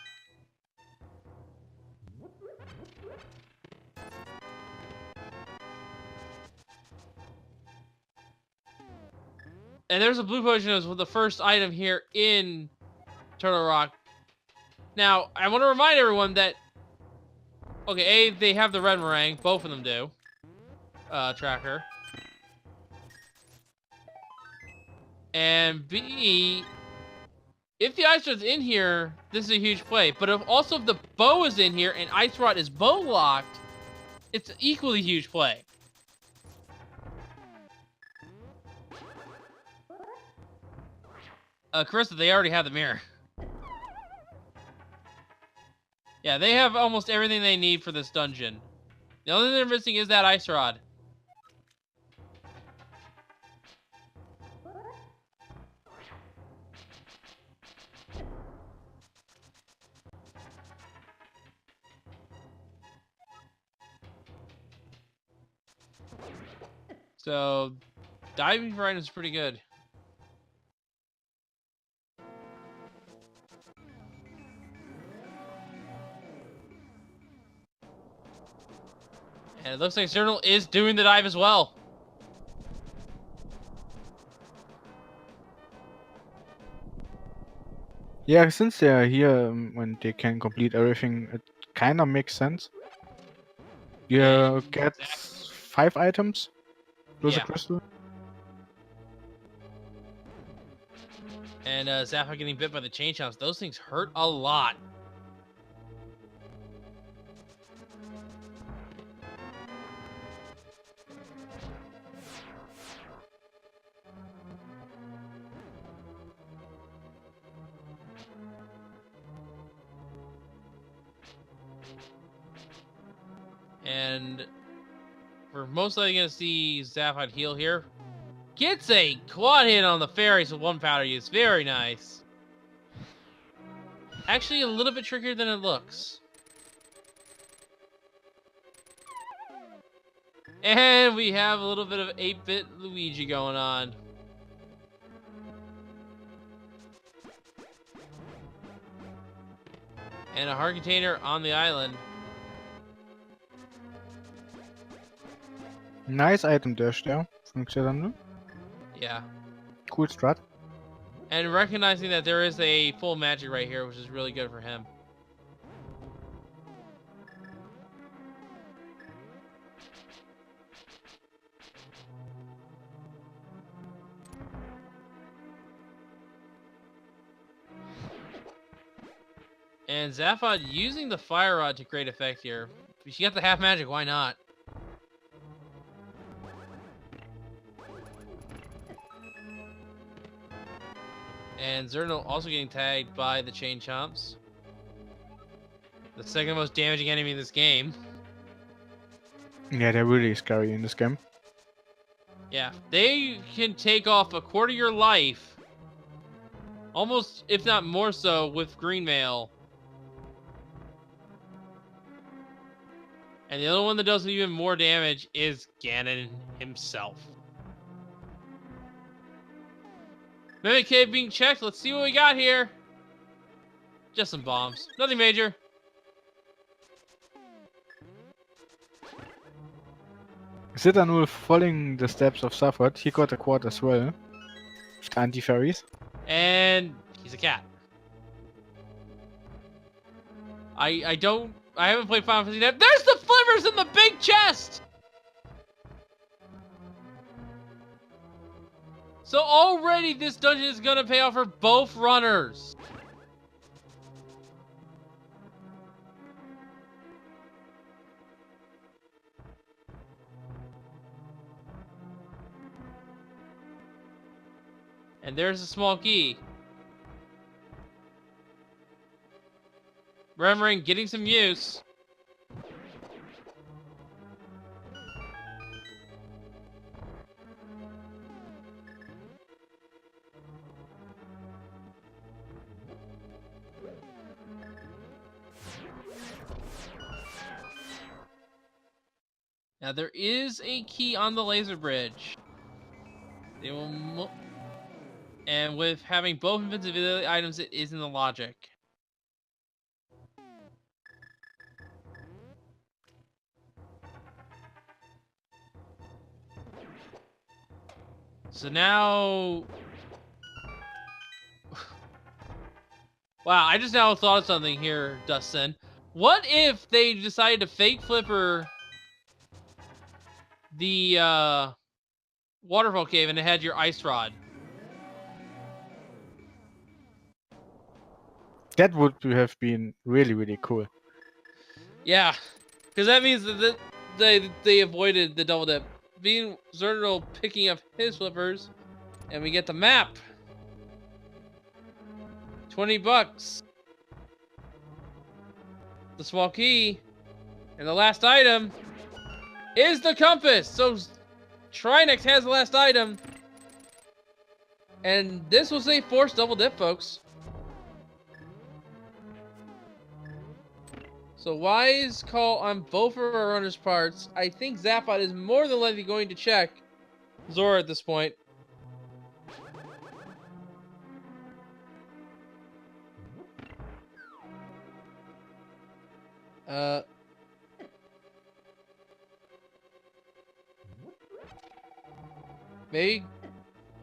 And there's a blue potion as the first item here in Turtle Rock. Now, I want to remind everyone that, okay, A, they have the red meringue. Both of them do. Tracker. And B, if the Ice Rod's in here, this is a huge play. But if the bow is in here and Ice Rod is bow locked, it's an equally huge play. Carissa, they already have the mirror. Yeah, they have almost everything they need for this dungeon. The only thing they're missing is that Ice Rod. So, diving for items is pretty good. And it looks like Xirtanul is doing the dive as well. Yeah, since they're here when they can complete everything, it kind of makes sense. You get 5 items plus a crystal. And Zappa getting bit by the chain chomps. Those things hurt a lot. And we're most likely going to see Zaphod heal here. Gets a quad hit on the fairies with 1 powder use. Very nice. Actually, a little bit trickier than it looks. And we have a little bit of 8-bit Luigi going on. And a heart container on the island. Nice item dash there from Xirtanul. Yeah. Cool strat. And recognizing that there is a full magic right here, which is really good for him. And Zaphod using the fire rod to great effect here. If you got the half magic, why not? And Xirtanul also getting tagged by the chain chomps. The second most damaging enemy in this game. Yeah, they're really scary in this game. Yeah, they can take off a quarter of your life. Almost, if not more so, with green mail. And the other one that does even more damage is Ganon himself. Mimic Cave being checked. Let's see what we got here. Just some bombs. Nothing major. Xirtanul following the steps of Zaphod. He got a quad as well. With anti-fairies. And he's a cat. I haven't played Final Fantasy yet. There's the flivers in the big chest! So already this dungeon is gonna pay off for both runners. And there's a small key. Remembering, getting some use. Now there is a key on the laser bridge. They will, and with having both invincibility items, it is in the logic. So now, wow! I just now thought of something here, Dustin. What if they decided to fake flipper the waterfall cave and it had your ice rod? That would have been really, really cool. Yeah, because that means that they avoided the double dip. Being Xirtanul picking up his flippers, and we get the map. $20. The small key, and the last item is the compass. So Trinex has the last item, and this was a forced double dip, folks. So wise call on both of our runners' parts. I think Zapot is more than likely going to check Zora at this point. Maybe,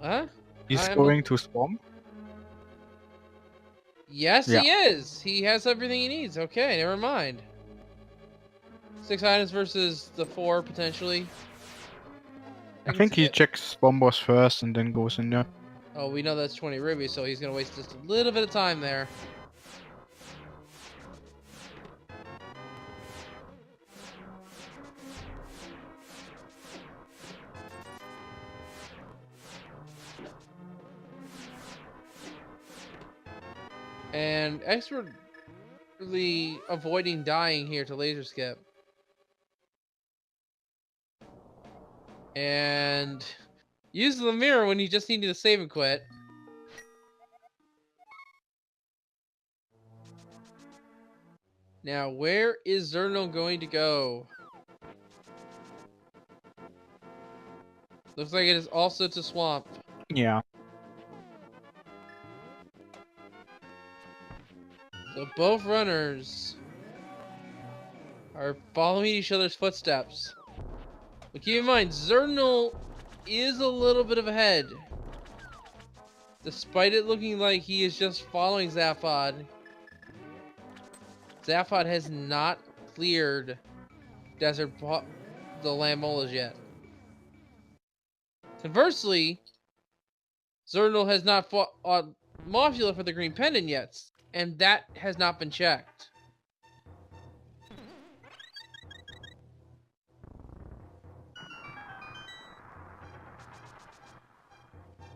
huh? He's going to Swamp? Yes, Yeah. he is. He has everything he needs. Okay, never mind. 6 items versus the 4, potentially. I think he checks Bombos first and then goes in there. Oh, we know that's 20 rubies, so he's going to waste just a little bit of time there. And expertly avoiding dying here to laser skip. And use the mirror when you just needed to save and quit. Now, where is Xirtanul going to go? Looks like it is also to Swamp. Yeah. So both runners are following each other's footsteps. But keep in mind, Xirtanul is a little bit of ahead. Despite it looking like he is just following Zaphod, Zaphod has not cleared the Lambolas yet. Conversely, Xirtanul has not fought Mothula for the green pendant yet, and that has not been checked.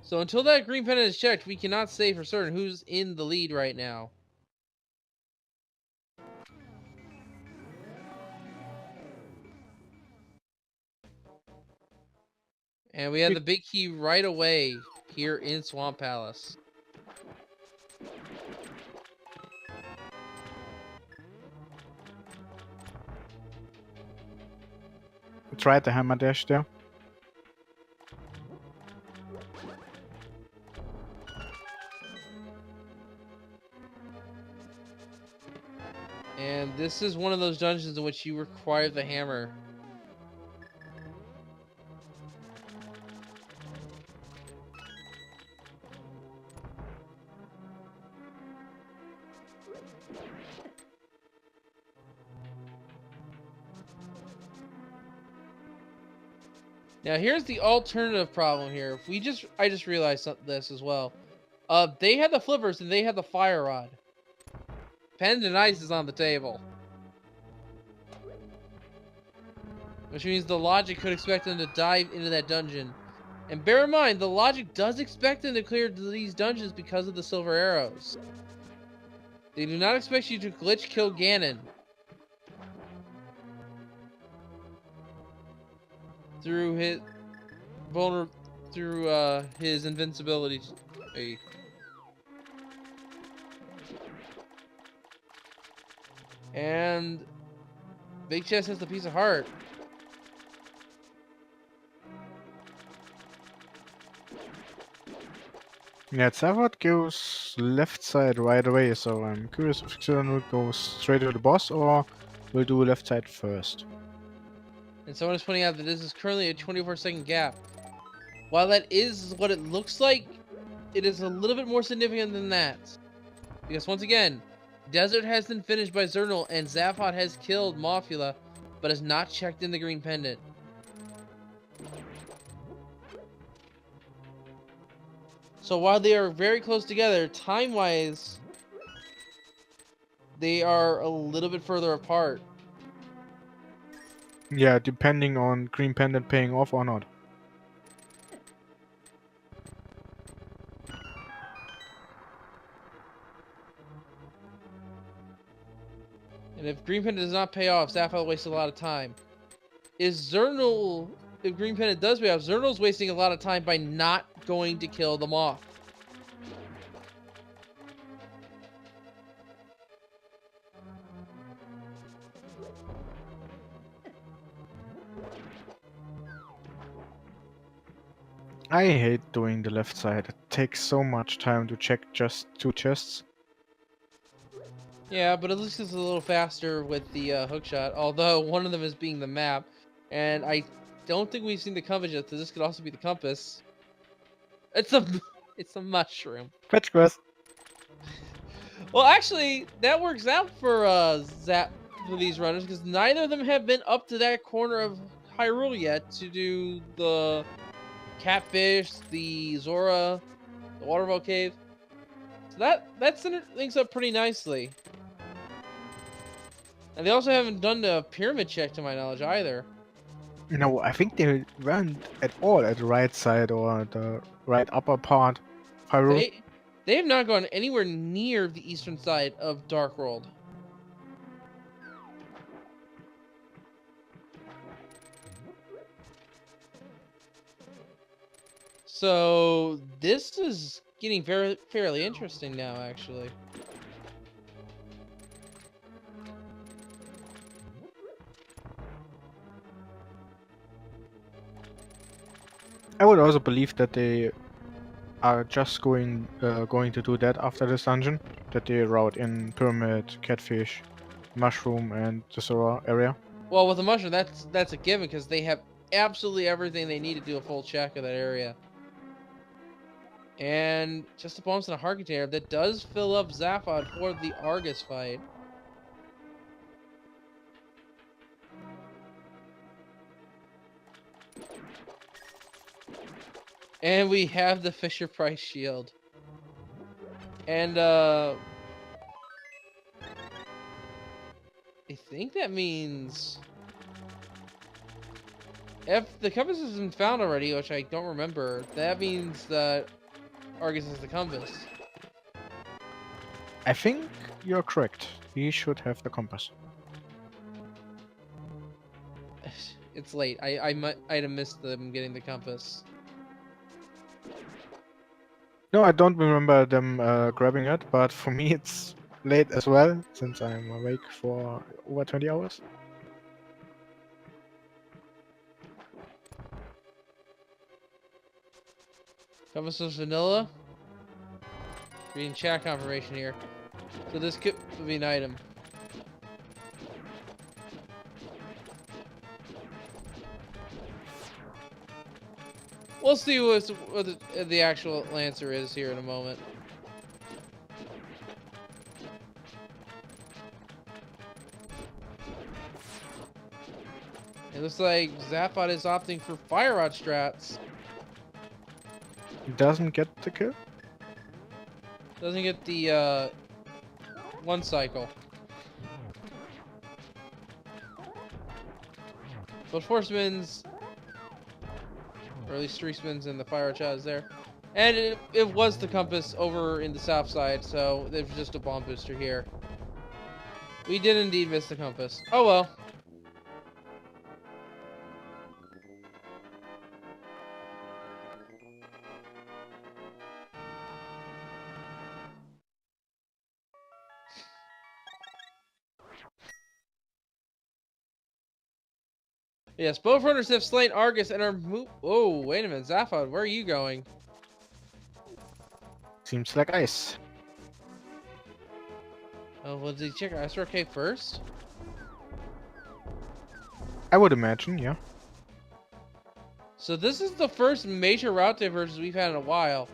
So until that green pendant is checked, we cannot say for certain who's in the lead right now. And we have the big key right away here in Swamp Palace. Tried the hammer dash there. And this is one of those dungeons in which you require the hammer. Now here's the alternative problem here. If I just realized this as well. They had the flippers and they had the fire rod. Pen and ice is on the table. Which means the logic could expect them to dive into that dungeon And bear in mind, the logic does expect them to clear these dungeons because of the silver arrows. They do not expect you to glitch kill Ganon through his invincibility. And Big Chest has the piece of heart. Yeah, Zavod goes left side right away, so I'm curious if Xirtanul goes straight to the boss or will do left side first. And someone is pointing out that this is currently a 24-second gap. While that is what it looks like, it is a little bit more significant than that. Because once again, Desert has been finished by Xirtanul and Zavod has killed Mothula, but has not checked in the green pendant. So while they are very close together, time-wise, they are a little bit further apart. Yeah, depending on green pendant paying off or not. And if green pendant does not pay off, Zaphiel wastes a lot of time. If green pendant does pay off, Xirtanul's wasting a lot of time by not going to kill the moth. I hate doing the left side. It takes so much time to check just 2 chests. Yeah, but at least it's a little faster with the hookshot, although one of them is being the map. And I don't think we've seen the compass yet, so this could also be the compass. It's a mushroom. Fetch quest! Well, actually, that works out for for these runners, because neither of them have been up to that corner of Hyrule yet to do the catfish, the Zora, the waterfall cave. So that center things up pretty nicely. And they also haven't done the pyramid check to my knowledge either. No, I think they weren't at all at the right side or the right upper part of Hyrule. They have not gone anywhere near the eastern side of Dark World. So this is getting fairly interesting now, actually. I would also believe that they are just going to do that after this dungeon. That they route in Pyramid, Catfish, Mushroom, and the Zora area. Well, with the mushroom, that's a given because they have absolutely everything they need to do a full check of that area. And just a bonus and a heart container that does fill up Zaphod for the Argus fight. And we have the Fisher Price shield. And I think that means if the compass has been found already, which I don't remember, that means that Argus is the compass. I think you're correct. He should have the compass. It's late. I'd have missed them getting the compass. No, I don't remember them grabbing it, but for me it's late as well, since I'm awake for over 20 hours. Compass was vanilla. Reading chat confirmation here. So this could be an item. We'll see what the actual answer is here in a moment. It looks like Zaphod is opting for Fire Rod strats. Doesn't get the kill? Doesn't get the one cycle. But Force Winds Or at least 3 spins and the fire chat is there. And it was the compass over in the south side, so there's just a bomb booster here. We did indeed miss the compass. Oh well. Yes, both runners have slain Argus and are oh, wait a minute, Zaphod, where are you going? Seems like ice. Oh, well, did he check Ice Rock Cave first? I would imagine, yeah. So this is the first major route divergence we've had in a while.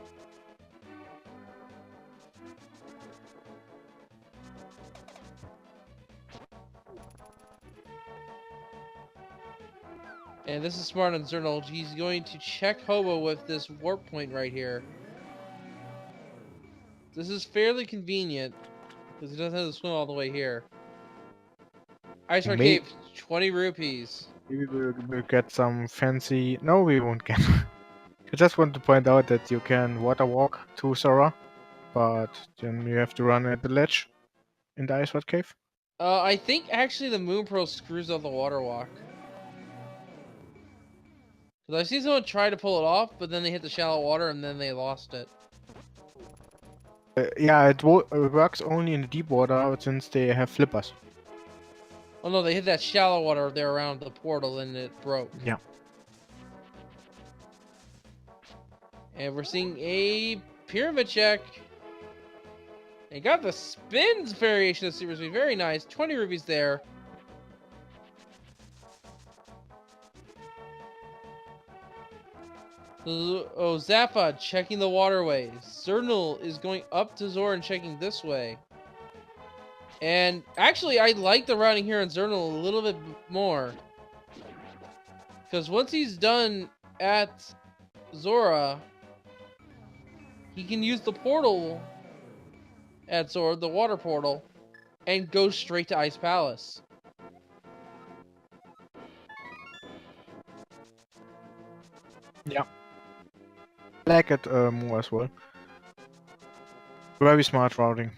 And this is smart on Xirtanul. He's going to check Hobo with this warp point right here. This is fairly convenient, because he doesn't have to swim all the way here. Ice Rock Cave, 20 rupees. Maybe we'll get some fancy... No, we won't get. I just want to point out that you can water walk to Sora, but then you have to run at the ledge in the Ice Rod Cave. I think actually the Moon Pearl screws up the water walk. Because I see someone try to pull it off, but then they hit the shallow water and then they lost it. Yeah, it works only in the deep water since they have flippers. Oh no, they hit that shallow water there around the portal and it broke. Yeah. And we're seeing a pyramid check. They got the spins variation of Super Speed. Very nice. 20 rupees there. Oh, Zaphod checking the waterways. Xirtanul is going up to Zora and checking this way. And actually, I like the routing here on Xirtanul a little bit more. Because once he's done at Zora, he can use the portal at Zora, the water portal, and go straight to Ice Palace. Yeah. I like it more as well. Very smart routing.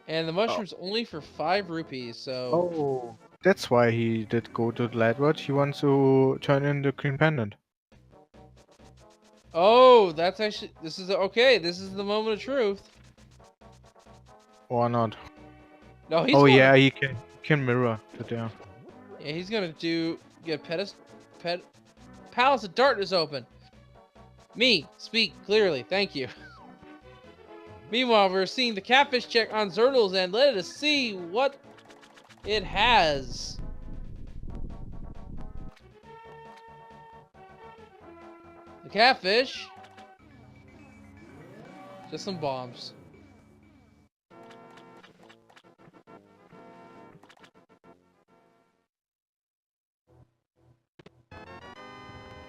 And the mushroom's only for 5 rupees, so... Oh, that's why he did go to the light rod. He wants to turn in the green pendant. Oh, that's actually... This is... Okay, this is the moment of truth. Or not. No, he's Oh gonna... yeah, he can mirror it there. Yeah, he's gonna get Palace of Darkness open. Me, speak clearly, thank you. Meanwhile, we're seeing the catfish check on Xirtanul's end. Let us see what it has. The catfish. Just some bombs.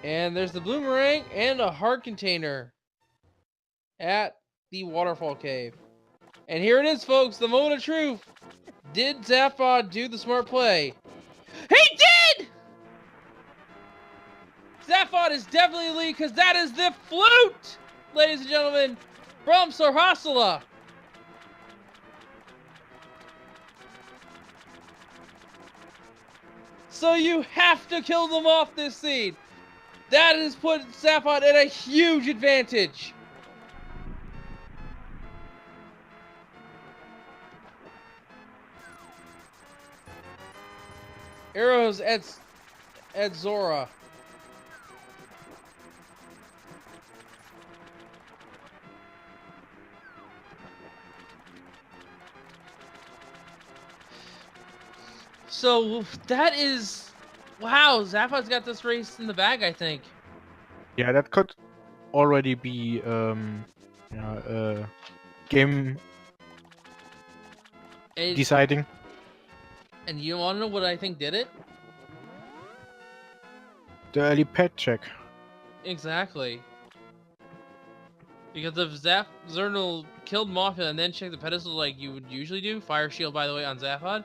And there's the boomerang and a heart container at the waterfall cave. And here it is, folks, the moment of truth. Did Zaphod do the smart play? He did! Zaphod is definitely the lead because that is the flute, ladies and gentlemen, from Sarhasala. So you have to kill them off this seed. That has put Zaphod at a huge advantage. Arrows at Zora. So that is... Wow, Zaphod's got this race in the bag, I think. Yeah, that could already be game deciding. And you want to know what I think did it? The early pet check. Exactly. Because if Xirtanul killed Mafia and then checked the pedestal like you would usually do, Fire Shield by the way on Zaphod,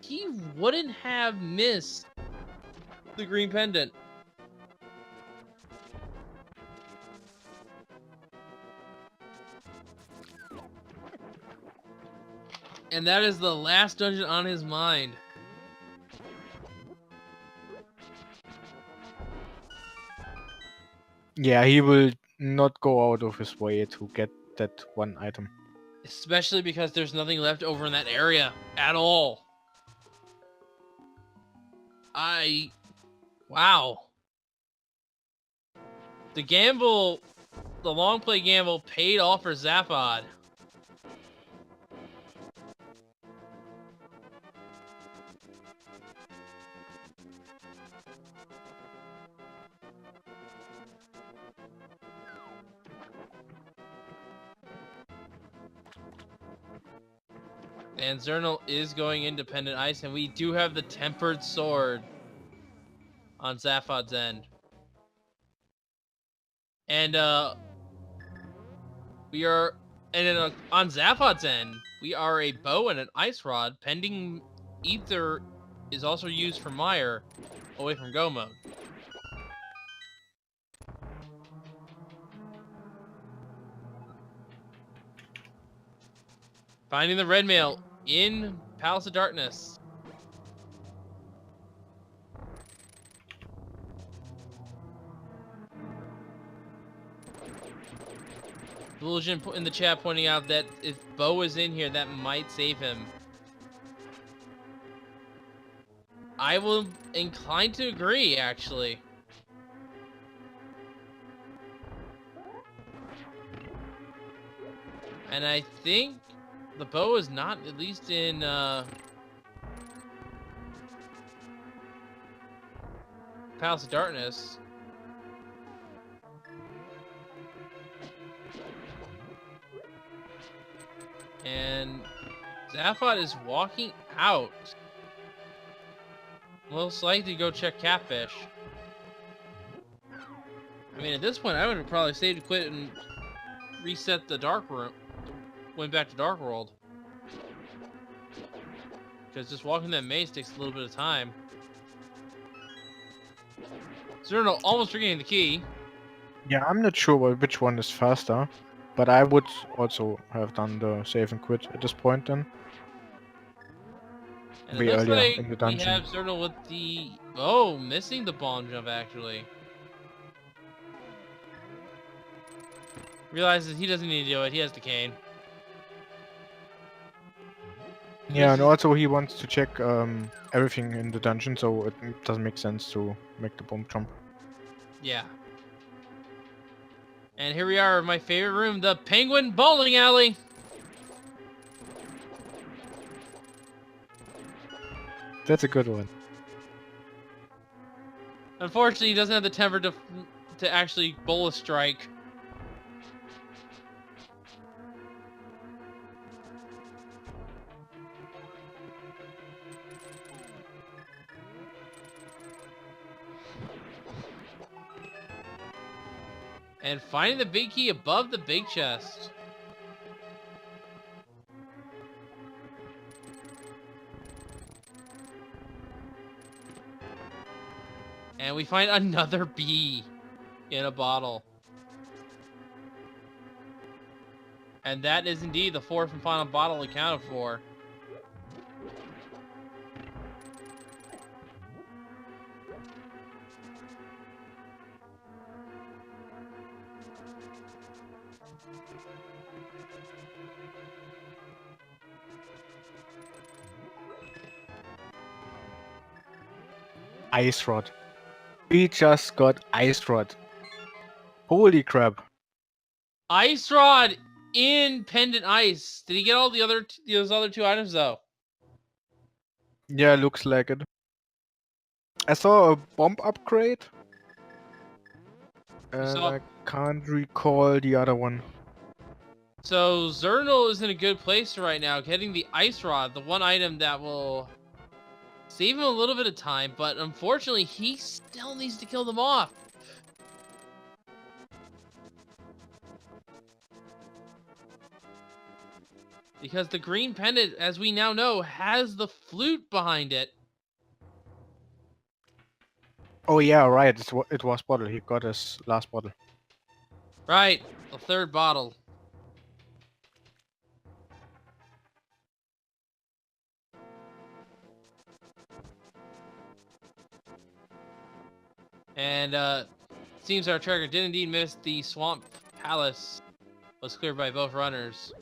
he wouldn't have missed the green pendant. And that is the last dungeon on his mind. Yeah, he will not go out of his way to get that one item. Especially because there's nothing left over in that area at all. Wow. The gamble, the long play gamble paid off for Zaphod. And Xirtanul is going independent ice, and we do have the tempered sword on Zaphod's end. And we are, and then on Zaphod's end, we are a bow and an ice rod. Pending ether is also used for Mire away from go mode. Finding the red mail in Palace of Darkness. Illusion in the chat pointing out that if Bo is in here, that might save him. I will incline to agree, actually. And I think the Bo is not, at least in Palace of Darkness. And Zaphod is walking out. Most likely go check Catfish. I mean, at this point, I would have probably saved, quit, and reset the Dark Room. Went back to Dark World. Because just walking that maze takes a little bit of time. Xirtanul almost forgetting the key. Yeah, I'm not sure which one is faster, but I would also have done the save and quit at this point then. And Way it looks earlier like in the we dungeon. have Xirtanul with the... Oh, missing the bomb jump, actually. Realizes he doesn't need to do it. He has the cane. Yeah, and also he wants to check everything in the dungeon, so it doesn't make sense to make the bomb jump. Yeah. And here we are, my favorite room, the Penguin Bowling Alley. That's a good one. Unfortunately, he doesn't have the temper to actually bowl a strike. And finding the big key above the big chest. And we find another bee in a bottle. And that is indeed the fourth and final bottle accounted for. Ice Rod. We just got Ice Rod. Holy crap. Ice Rod in Pendant Ice. Did he get all those other two items though? Yeah, looks like it. I saw a bomb upgrade. And I can't recall the other one. So Xirtanul is in a good place right now, getting the Ice Rod, the one item that will save him a little bit of time, but unfortunately he still needs to kill them off. Because the green pendant, as we now know, has the flute behind it. Oh yeah, right. It was bottle. He got his last bottle. Right, the third bottle. And seems our tracker did indeed miss the Swamp Palace. Was cleared by both runners.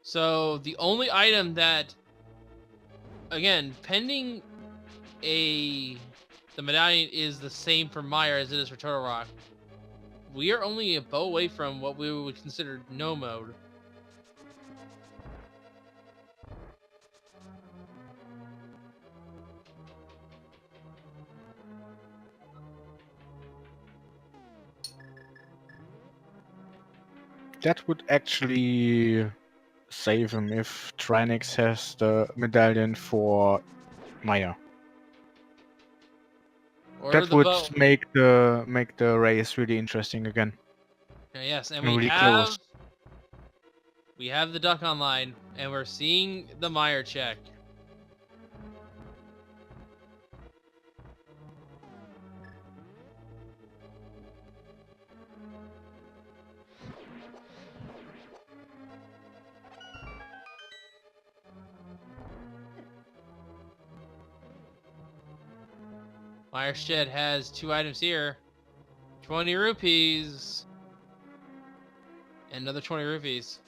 So the only item that, again, pending the medallion is the same for Meyer as it is for Turtle Rock. We are only a bow away from what we would consider no mode. That would actually save him if Trinix has the medallion for Maya. Or That the would bow. make the race really interesting again. Yes, and Really close. we have the duck online, and we're seeing the Meyer check. Meyer Shed has 2 items here. 20 rupees. And another 20 rupees.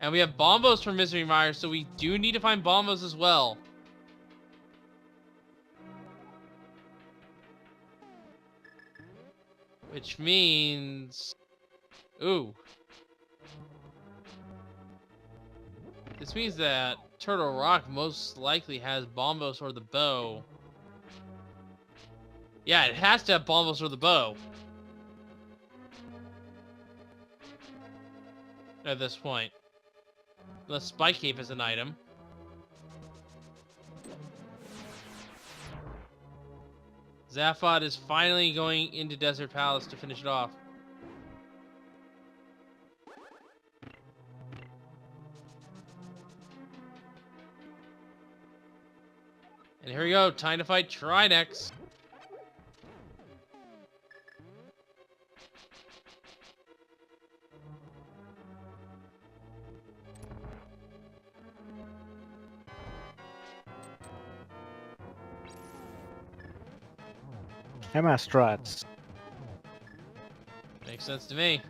And we have bombos from Mystery Meyer, so we do need to find bombos as well. Which means... Ooh. This means that Turtle Rock most likely has bombos or the bow. Yeah, it has to have bombos or the bow. At this point. Unless Spike Cape is an item. Zaphod is finally going into Desert Palace to finish it off. And here we go, time to fight Trinex. Hammer strats. Makes sense to me.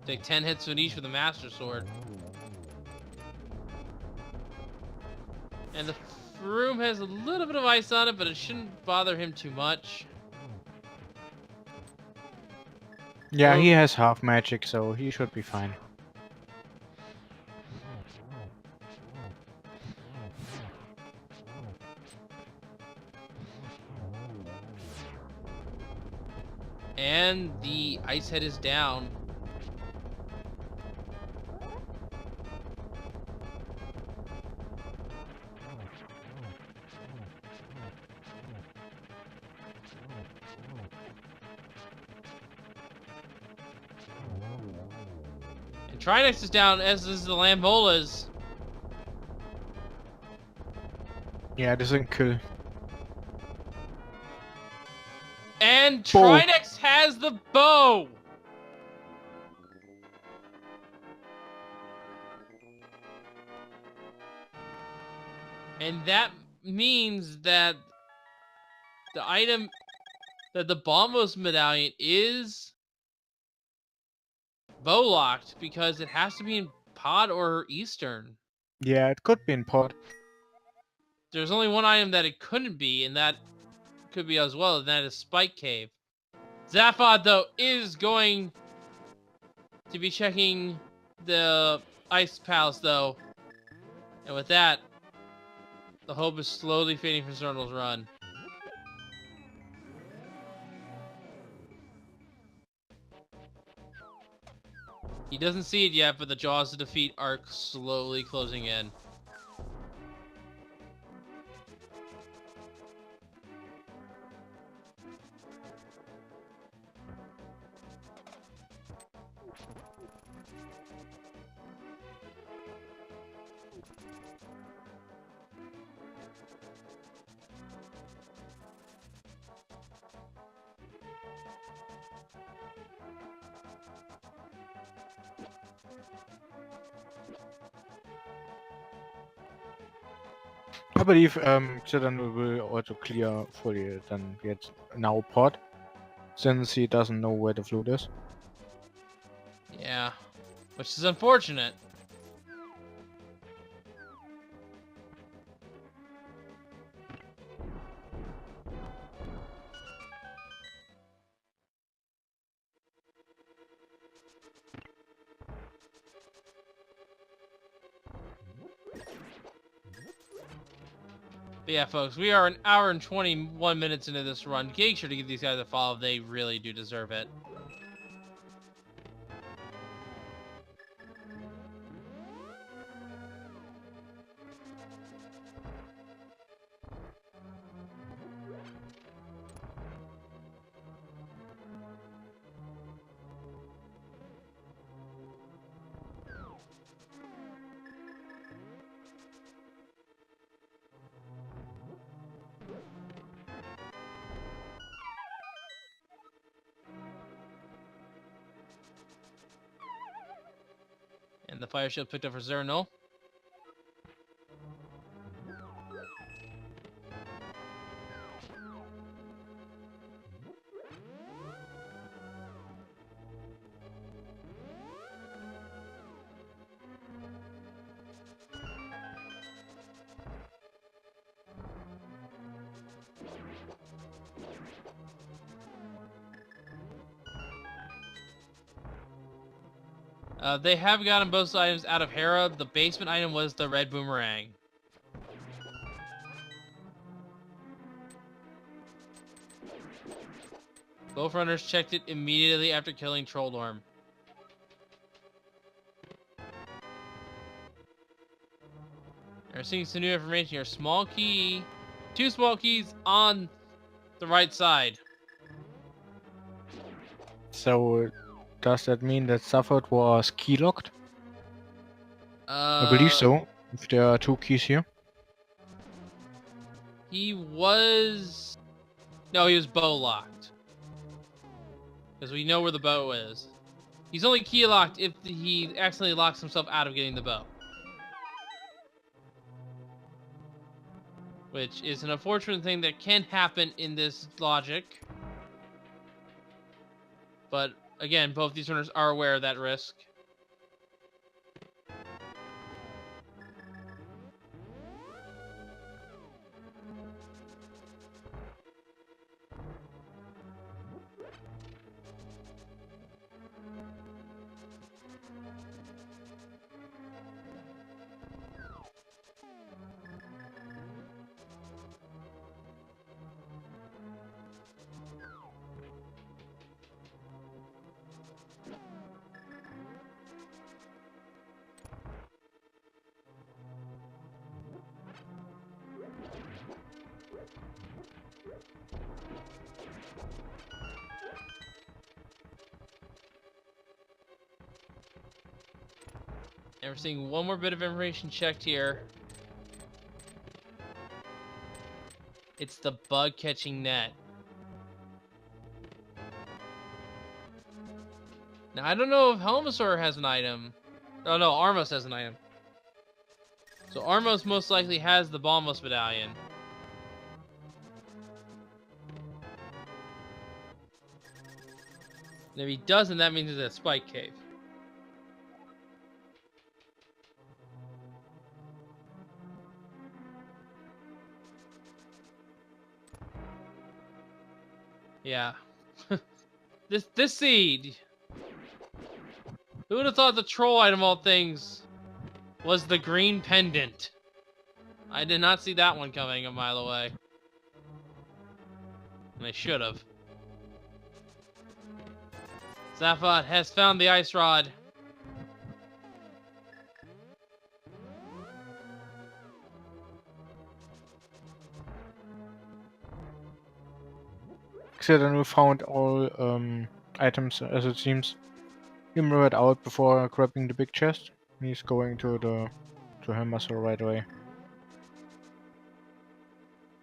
Take 10 hits with each with a Master Sword. And the room has a little bit of ice on it, but it shouldn't bother him too much. Yeah, he has half magic, so he should be fine. And the ice head is down. And Trinex is down, as is the Lambolas. Yeah, this isn't cool. And Bow. Trinex has the bow! And that means that the item, that the Bombos medallion is bow locked because it has to be in Pod or Eastern. Yeah, it could be in pod. There's only one item that it couldn't be, and that could be as well, and that is Spike Cave. Zaphod, though, is going to be checking the Ice Palace, though. And with that, the hope is slowly fading from Xirtanul's run. He doesn't see it yet, but the jaws of defeat are slowly closing in. I believe Xirtanul will also clear fully then get now pot, since he doesn't know where the flute is. Yeah, which is unfortunate. But yeah, folks, we are an hour and 21 minutes into this run. Make sure to give these guys a follow. They really do deserve it. And the fire shield picked up for Xirtanul. They have gotten both items out of Hera. The basement item was the red boomerang. Both runners checked it immediately after killing Trolldorm. We're seeing some new information here. Small key. 2 small keys on the right side. So, does that mean that Safford was key locked? I believe so, if there are 2 keys here. He was... No, he was bow locked. Because we know where the bow is. He's only key locked if he accidentally locks himself out of getting the bow. Which is an unfortunate thing that can happen in this logic. But again, both these runners are aware of that risk. And we're seeing one more bit of information checked here. It's the bug catching net. Now, I don't know if Helmasaur has an item. Oh no, Armos has an item. So Armos most likely has the Bombos medallion. And if he doesn't, that means it's a Spike Cave. Yeah. This seed. Who would have thought the troll item of all things was the green pendant? I did not see that one coming a mile away. And I should have. Zaphod has found the ice rod. Xirtanul found all items, as it seems. He mirrored out before grabbing the big chest. He's going to Helmasaur right away.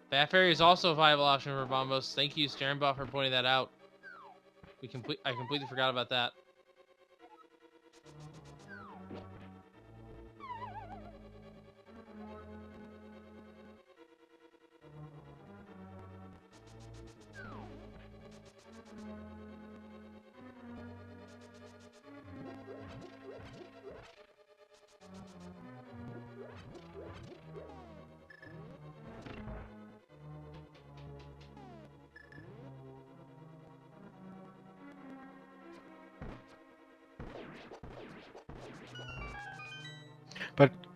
Bat Fairy is also a viable option for Bombos. Thank you, Sternbot, for pointing that out. I completely forgot about that.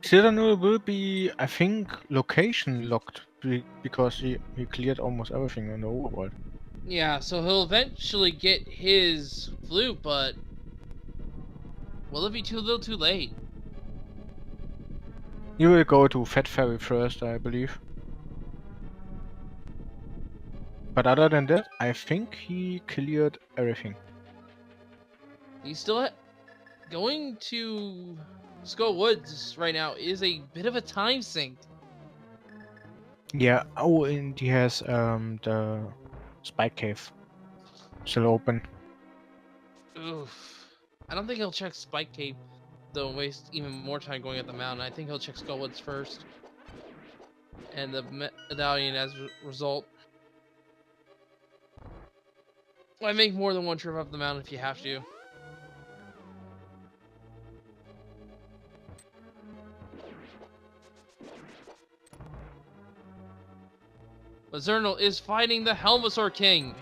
Xirtanul will be, I think, location locked because he cleared almost everything in the overworld. Yeah, so he'll eventually get his flute, but will it be too little too late? He will go to Fat Ferry first, I believe. But other than that, I think he cleared everything. He's still going to Skull Woods right now is a bit of a time sink. Yeah. Oh, and he has the Spike Cave still open. Oof. I don't think he'll check Spike Cave, though, and waste even more time going up the mountain. I think he'll check Skull Woods first. And the medallion as a result. Why make more than one trip up the mountain if you have to? But Xirtanul is fighting the Helmasaur King.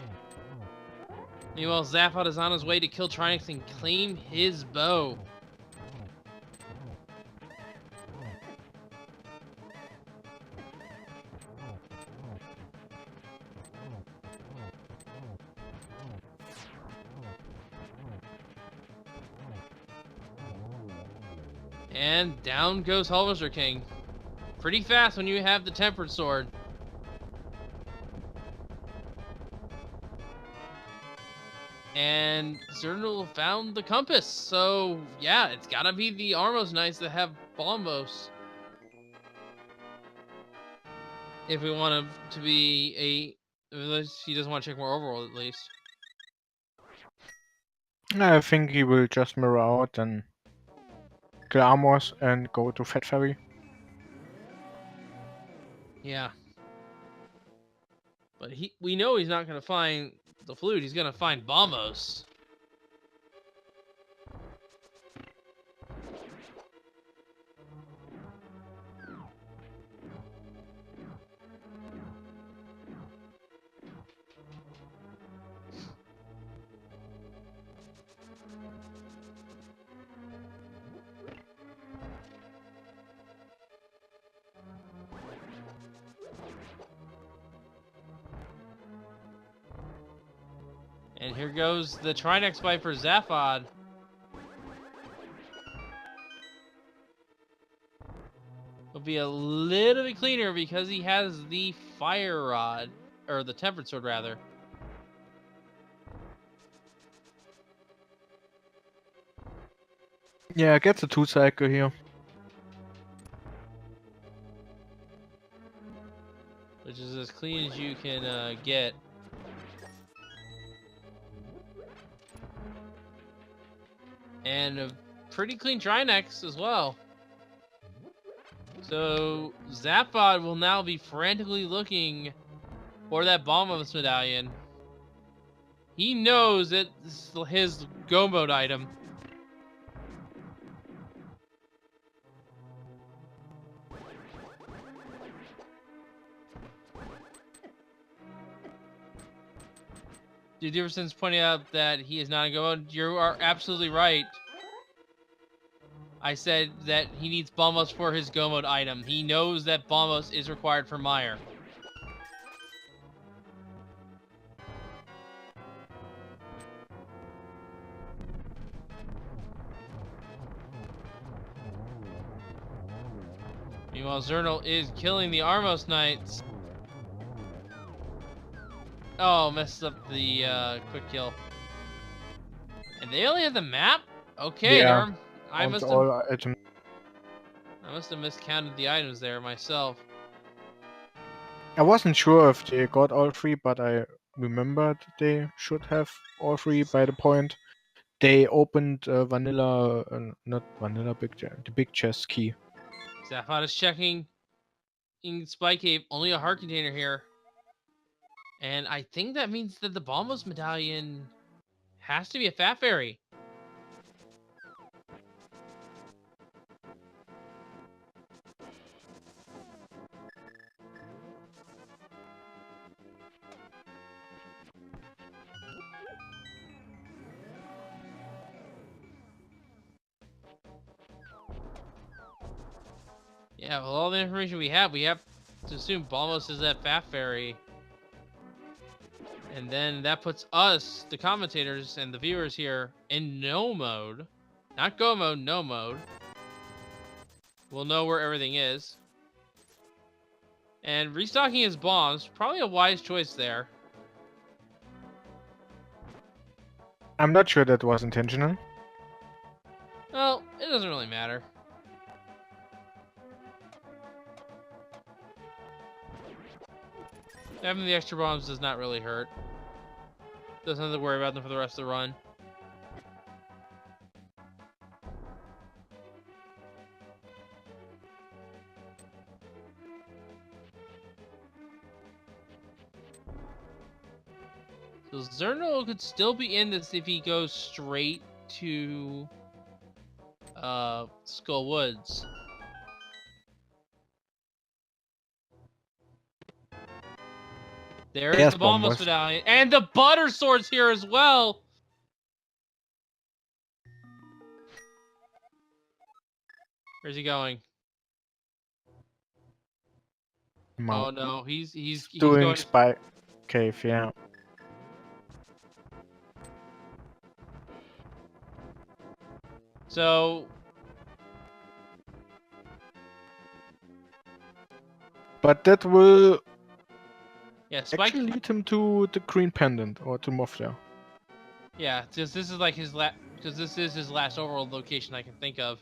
Meanwhile, Zaphod is on his way to kill Trinex and claim his bow. And down goes Helmasaur King. Pretty fast when you have the Tempered Sword. And Xirtanul found the compass, so yeah, it's gotta be the Armos Knights that have Bombos. If we want him to be he doesn't want to check more overworld at least. I think he will just mirror out and kill Amos and go to Fat Ferry. Yeah. But we know he's not gonna find the flute, he's gonna find Bombos. And here goes the Trinex fight for Zaphod. Will be a little bit cleaner because he has the Fire Rod, or the Tempered Sword rather. Yeah, gets a 2-cycle here. Which is as clean as you can get. And a pretty clean Trinex as well. So Zaphod will now be frantically looking for that Bombos medallion. He knows it's his go mode item. Dude, Diverson's pointing out that he is not a go mode. You are absolutely right. I said that he needs Bombos for his go mode item. He knows that Bombos is required for Meyer. Meanwhile, Xirtanul is killing the Armos Knights. Oh, messed up the quick kill. And they only have the map? Okay, Yeah, I on must all items. have miscounted the items there myself. I wasn't sure if they got all 3, but I remembered they should have all 3 by the point they opened vanilla, not vanilla, the big chest key. Zaphod is checking in Spy Cave, only a heart container here. And I think that means that the Bombos medallion has to be a Fat Fairy. Yeah, with all the information we have to assume Balmos is at Fat Fairy. And then that puts us, the commentators and the viewers here, in no mode. Not go mode, no mode. We'll know where everything is. And restocking his bombs, probably a wise choice there. I'm not sure that was intentional. Well, it doesn't really matter. Having the extra bombs does not really hurt. Doesn't have to worry about them for the rest of the run. So Xirtanul could still be in this if he goes straight to Skull Woods. There's the Balmos medallion. And the Butter Sword's here as well! Where's he going? Oh no, he's doing going Spy Cave, yeah. So but that will Spike actually lead him to the Green Pendant or to Mofia. Yeah, because this is like his because this is his last overall location I can think of.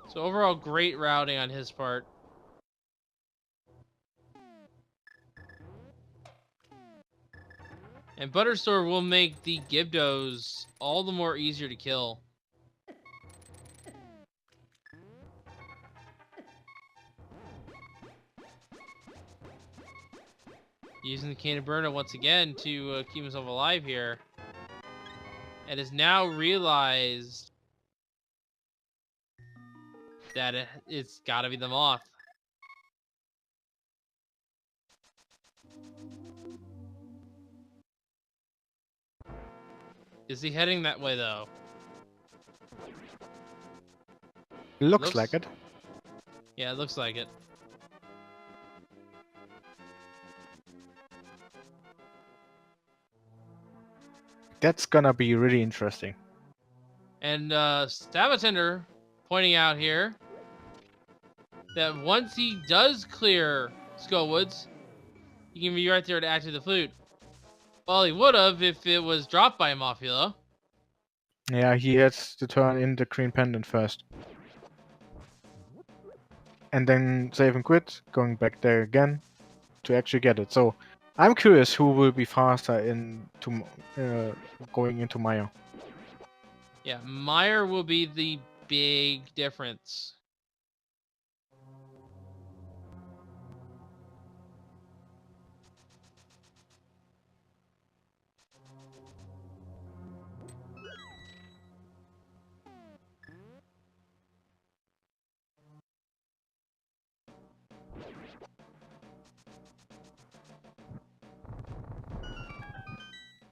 So overall, great routing on his part. And Buttersword will make the Gibdos all the more easier to kill. Using the Cane of Burner once again to keep himself alive here. And has now realized that it's gotta be the Moth. Is he heading that way though? Looks like it. Yeah, it looks like it. That's gonna be really interesting. And Stabatender pointing out here that once he does clear Skullwoods, he can be right there to activate the flute. Well, he would have if it was dropped by Mafia. Yeah, he has to turn in the Green Pendant first. And then save and quit, going back there again to actually get it. So I'm curious who will be faster into going into Maya. Yeah, Meyer will be the big difference.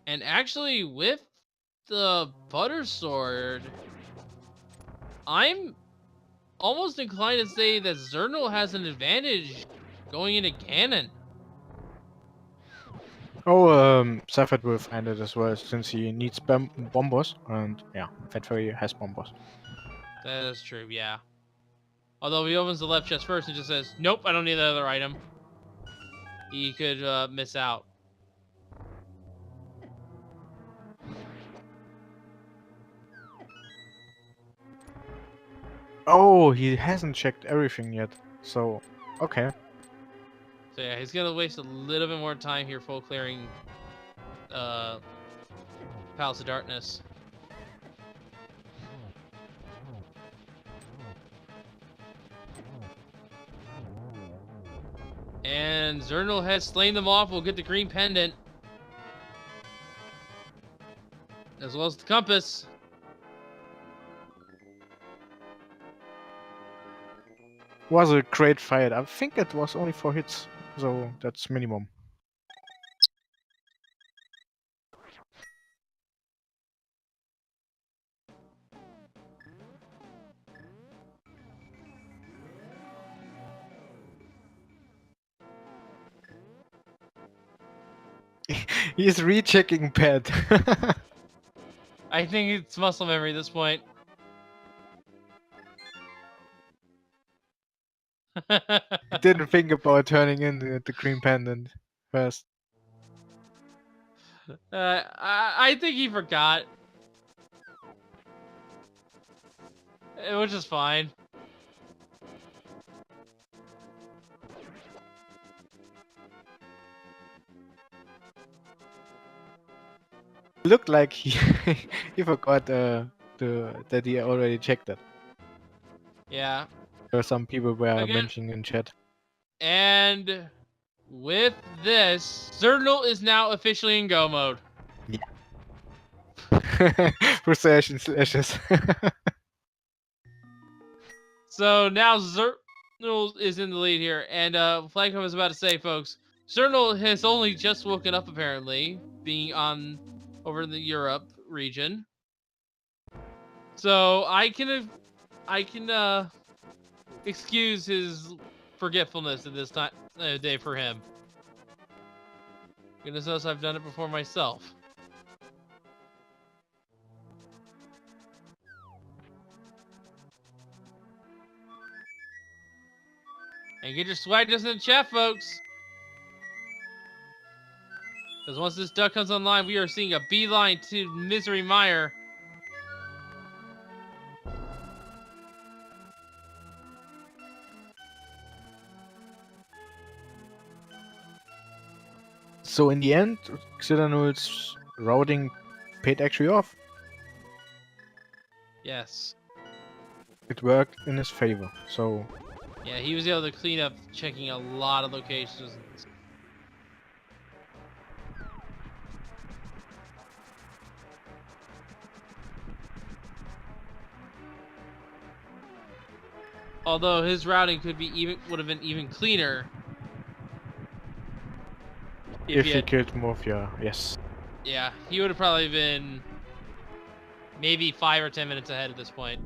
And actually, with the Butter Sword, I'm almost inclined to say that Xirtanul has an advantage going into Ganon. Oh, Safed will find it as well since he needs bombos, and yeah, Fat Fairy has bombos. That is true, yeah. Although he opens the left chest first and just says, nope, I don't need that other item. He could miss out. Oh, he hasn't checked everything yet. So, okay. So yeah, he's gonna waste a little bit more time here full clearing Palace of Darkness. And Xirtanul has slain them off. We'll get the green pendant. As well as the compass. Was a great fight. I think it was only 4 hits, so that's minimum. He's rechecking pad. I think it's muscle memory at this point. Didn't think about turning in the green pendant first. I think he forgot. Which is fine. Looked like he he forgot that he already checked it. Yeah. Or some people were Again. mentioning in chat. And with this, Xirtanul is now officially in go mode. Procession slashes. So now Xirtanul is in the lead here. And like I was about to say, folks, Xirtanul has only just woken up apparently, being on over in the Europe region. So I can excuse his forgetfulness at this time day for him. Goodness knows I've done it before myself. And get your swag just in the chat, folks. Because once this duck comes online, we are seeing a beeline to Misery Mire. So in the end, Xirtanul's routing paid actually off. Yes. It worked in his favor. So Yeah, he was able to clean up checking a lot of locations. Although his routing would have been even cleaner if he killed Morphia, yes. Yeah, he would have probably been maybe 5 or 10 minutes ahead at this point.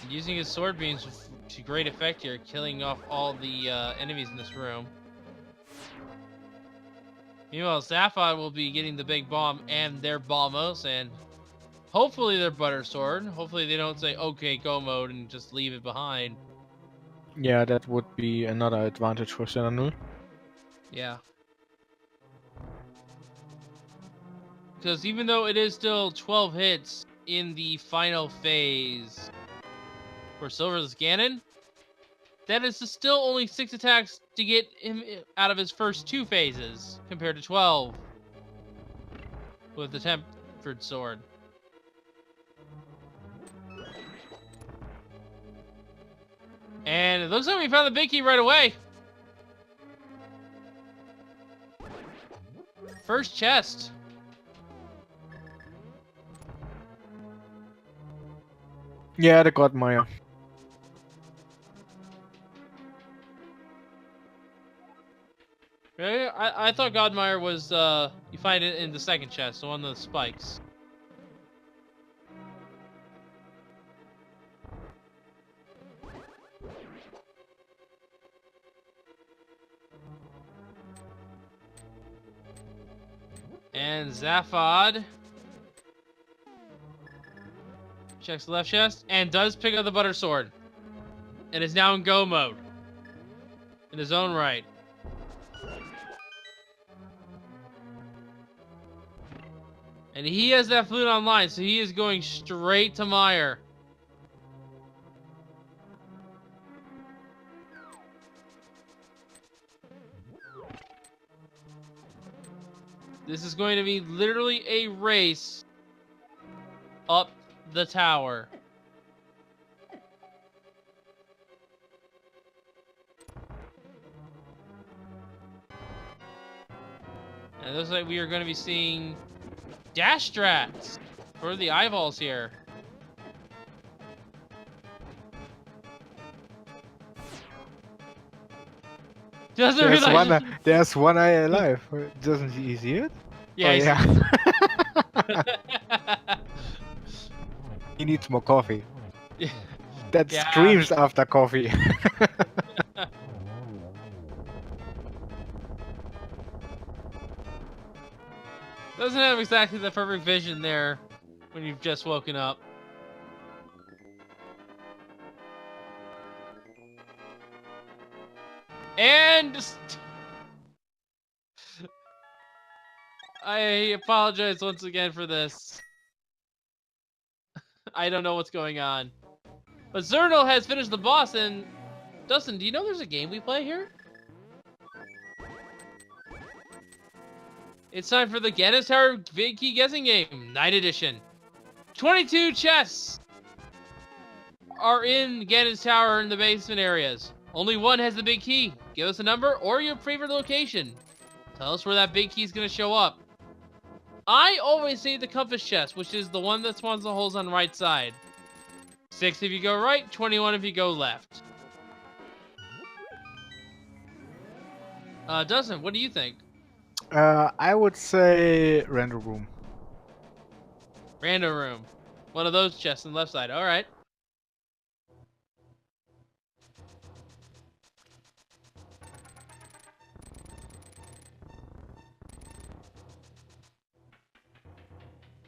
Using his sword beams to great effect here, killing off all the enemies in this room. Meanwhile, Zaphod will be getting the big bomb and their bombos, and hopefully their butter sword. Hopefully they don't say, okay, go mode, and just leave it behind. Yeah, that would be another advantage for Xirtanul. Yeah. Because even though it is still 12 hits in the final phase for Silver's Ganon, that is still only 6 attacks to get him out of his first 2 phases, compared to 12 with the Tempered Sword. And it looks like we found the big key right away. First chest. Yeah, the Godmire. Really? I thought Godmire was, you find it in the second chest, the one with the spikes. And Zaphod checks the left chest and does pick up the butter sword. And is now in go mode. In his own right. And he has that flute online, so he is going straight to Mire. This is going to be literally a race up the tower. And it looks like we are going to be seeing dash strats for the eyeballs here. Doesn't realize. There's one eye alive. Doesn't he see it? Yeah, Oh, he yeah. sees He needs more coffee. it. That Yeah. screams after coffee. Doesn't have exactly the perfect vision there when you've just woken up. And I apologize once again for this. I don't know what's going on. But Xirtanul has finished the boss, and Dustin, do you know there's a game we play here? It's time for the Ganon's Tower Big Key Guessing Game, Night Edition. 22 chests are in Ganon's Tower in the basement areas. Only one has the big key. Give us a number or your favorite location. Tell us where that big key is going to show up. I always say the compass chest, which is the one that spawns the holes on the right side. 6 if you go right, 21 if you go left. Dustin, what do you think? I would say random room. Random room. One of those chests on the left side. All right.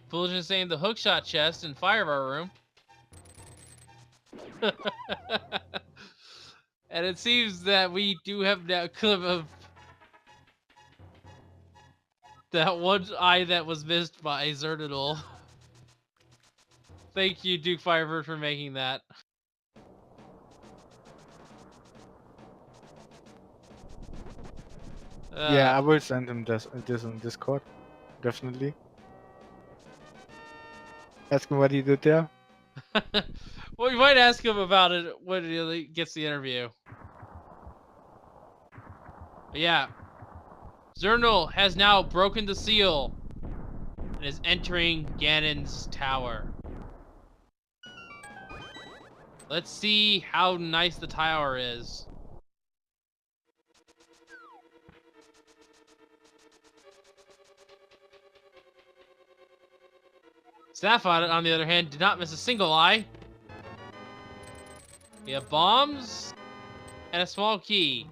Foolish is saying the hookshot chest in Firebar room. And it seems that we do have that clip of that one eye that was missed by Xirtanul. Thank you, Duke Firebird, for making that. Yeah, I will send him this on Discord. Definitely. Ask him what he did there. Well, we might ask him about it when he gets the interview. But yeah. Xirtanul has now broken the seal and is entering Ganon's tower. Let's see how nice the tower is. Sapphire, on the other hand, did not miss a single eye. We have bombs and a small key.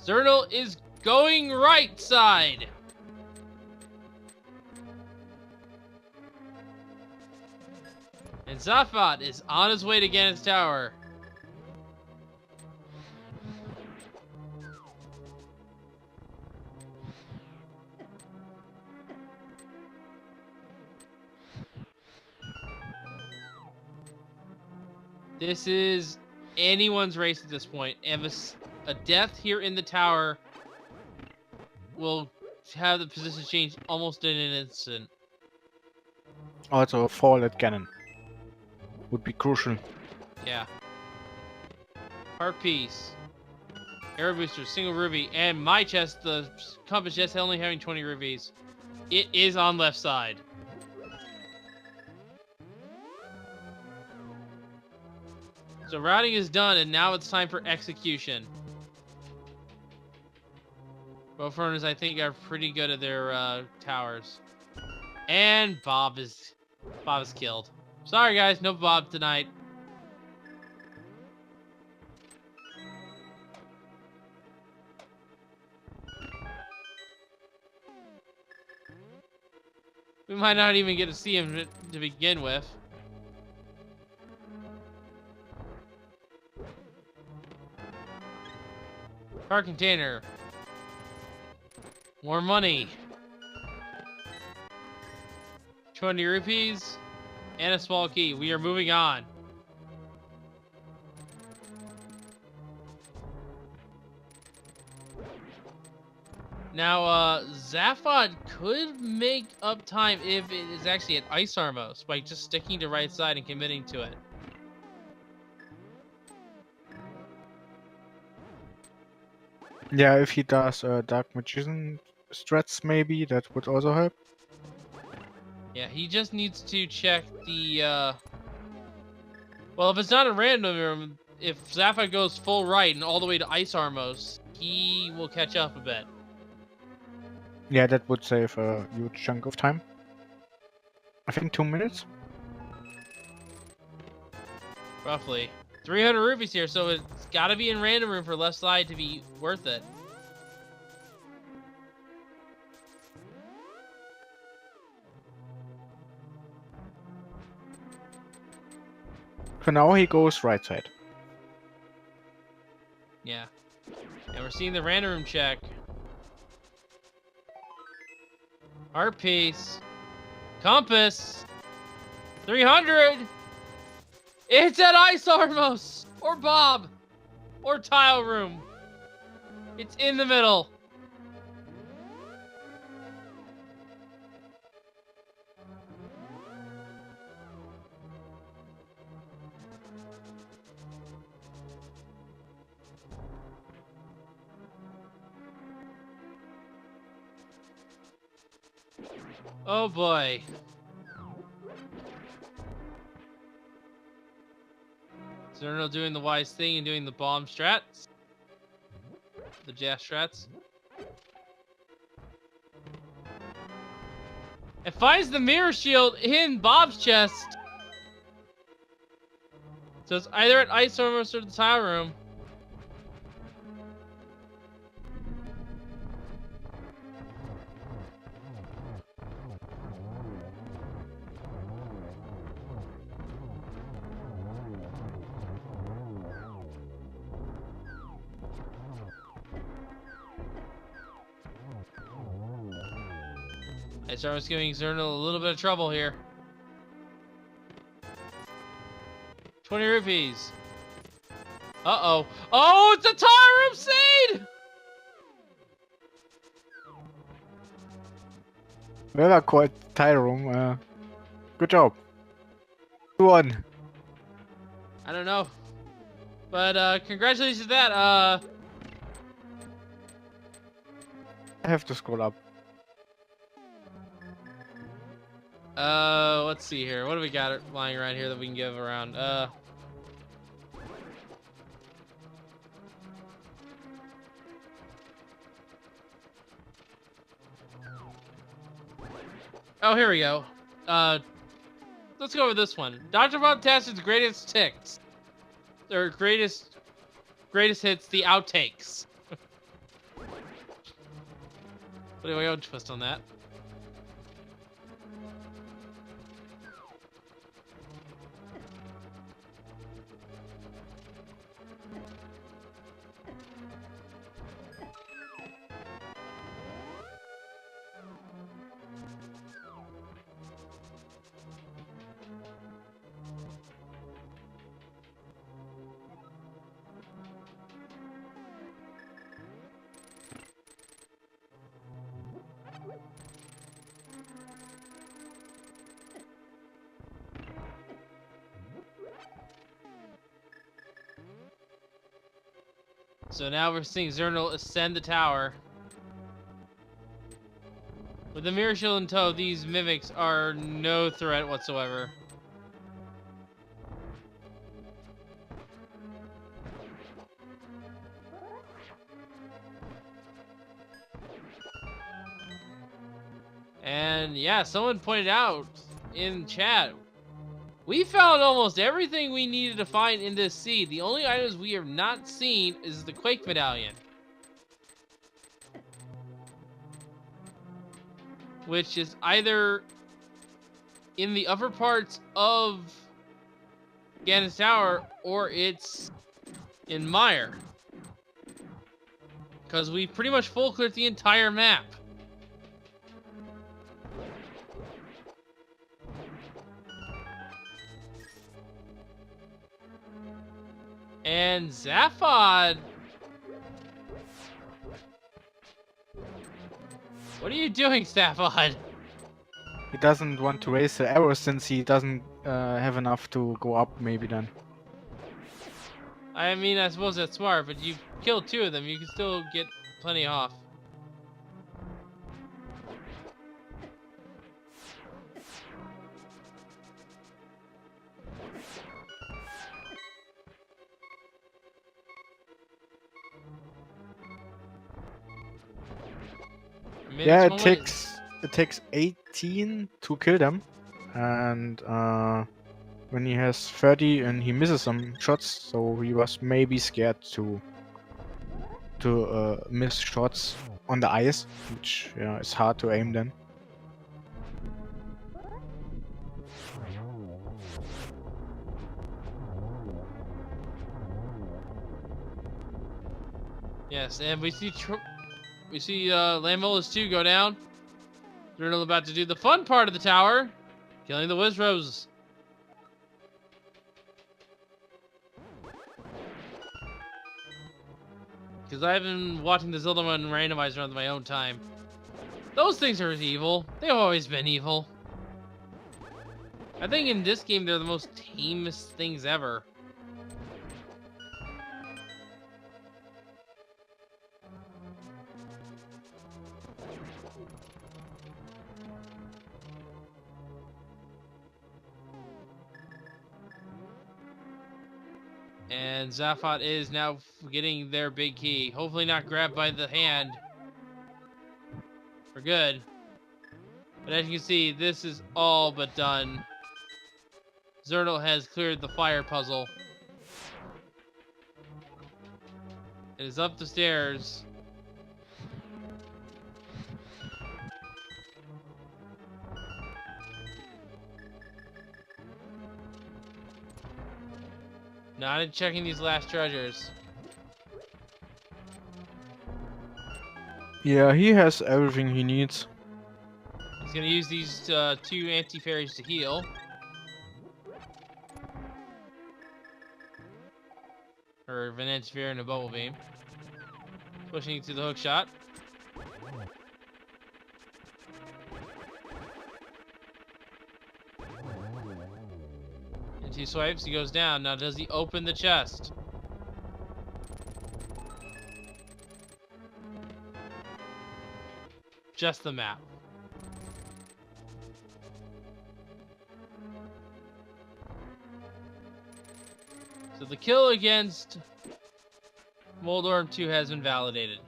Xirtanul is going right side. And Zafat is on his way to Ganon's tower. This is anyone's race at this point. If a death here in the tower will have the position change almost in an instant. Also, a fall at Ganon would be crucial. Yeah. Heart piece. Arrow booster, single ruby, and my chest, the compass chest, only having 20 rubies. It is on left side. So routing is done, and now it's time for execution. Both runners, I think, are pretty good at their towers. And Bob is killed. Sorry, guys, no Bob tonight. We might not even get to see him to begin with. Car container. More money. 20 rupees. And a small key. We are moving on. Now, Zaphod could make up time if it is actually at Ice Armos by just sticking to right side and committing to it. Yeah, if he does Dark Magician strats, maybe that would also help. Yeah, he just needs to check the, well, if it's not a random room, if Zaphod goes full right and all the way to Ice Armos, he will catch up a bit. Yeah, that would save a huge chunk of time. I think 2 minutes. Roughly. 300 rupees here, so it's got to be in random room for left side to be worth it. For now, he goes right side. Yeah. And we're seeing the random room check. Art piece. Compass. 300. It's at Ice Armos. Or Bob. Or Tile Room. It's in the middle. Oh boy. Xirtanul doing the wise thing and doing the bomb strats. The jazz strats. And finds the mirror shield in Bob's chest. So it's either at Ice Armos or the Tile Room. Ice Armos giving Xirtanul a little bit of trouble here. 20 rupees. Uh-oh. Oh, it's a Tile Room seed! Well, quite tile room. Good job. 2-1. I don't know. But, congratulations to that. I have to scroll up. Let's see here. What do we got lying around here that we can give around? Oh, here we go. Let's go over this one. Dr. Bob Tasser's greatest ticks. Or greatest hits, the outtakes. What do we go twist on that? So now we're seeing Xirtanul ascend the tower. With the mirror shield in tow, these mimics are no threat whatsoever. And yeah, someone pointed out in chat, we found almost everything we needed to find in this seed. The only items we have not seen is the Quake Medallion, which is either in the upper parts of Ganon's Tower or it's in Mire. Because we pretty much full cleared the entire map. And Zaphod, what are you doing, Zaphod? He doesn't want to raise the arrow since he doesn't have enough to go up, maybe then. I mean, I suppose that's smart, but you killed 2 of them. You can still get plenty off. mean, Yeah, it's it one way. takes 18 to kill them, and when he has 30 and he misses some shots, so he was maybe scared to miss shots on the ice, which yeah, is hard to aim then. Yes, and we see Lambolas 2 go down. Xirtanul about to do the fun part of the tower, killing the Wizros. Because I've been watching the Zelda and Randomizer on my own time. Those things are evil. They've always been evil. I think in this game they're the most tamest things ever. And Zaphod is now getting their big key. Hopefully not grabbed by the hand. For good. But as you can see, this is all but done. Xirtanul has cleared the fire puzzle. It is up the stairs. Not in checking these last treasures. Yeah, he has everything he needs. He's gonna use these 2 anti-fairies to heal. Or an anti-fairy and a bubble beam. Pushing to the hook shot. And 2 swipes, he goes down. Now does he open the chest? Just the map. So the kill against Moldorm 2 has been validated.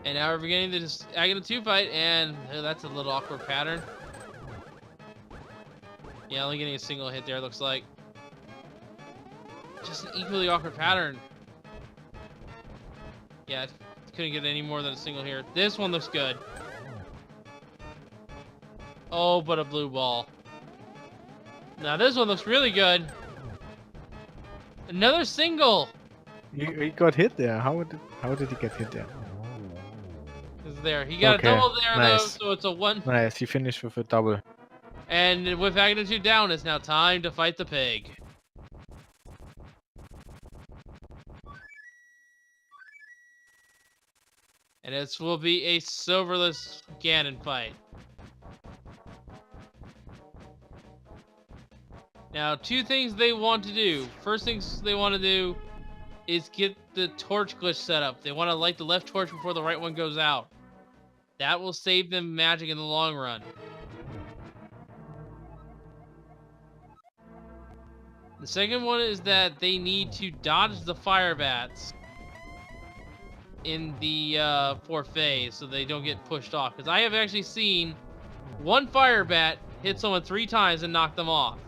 And now we're beginning this Aghanim 2 fight, and that's a little awkward pattern. Yeah, only getting a single hit there, looks like. Just an equally awkward pattern. Yeah, couldn't get any more than a single here. This one looks good. Oh, but a blue ball. Now this one looks really good. Another single. He got hit there. How did he get hit there? Is there? He got a double there nice. though, so it's a 1. Nice, he finished with a double. And with Aghanim 2 down, it's now time to fight the pig. And this will be a silverless Ganon fight. Now, 2 things they want to do. First things they want to do is get the torch glitch set up. They want to light the left torch before the right one goes out. That will save them magic in the long run. The second one is that they need to dodge the fire bats in the 4th phase so they don't get pushed off. Because I have actually seen 1 fire bat hit someone 3 times and knock them off.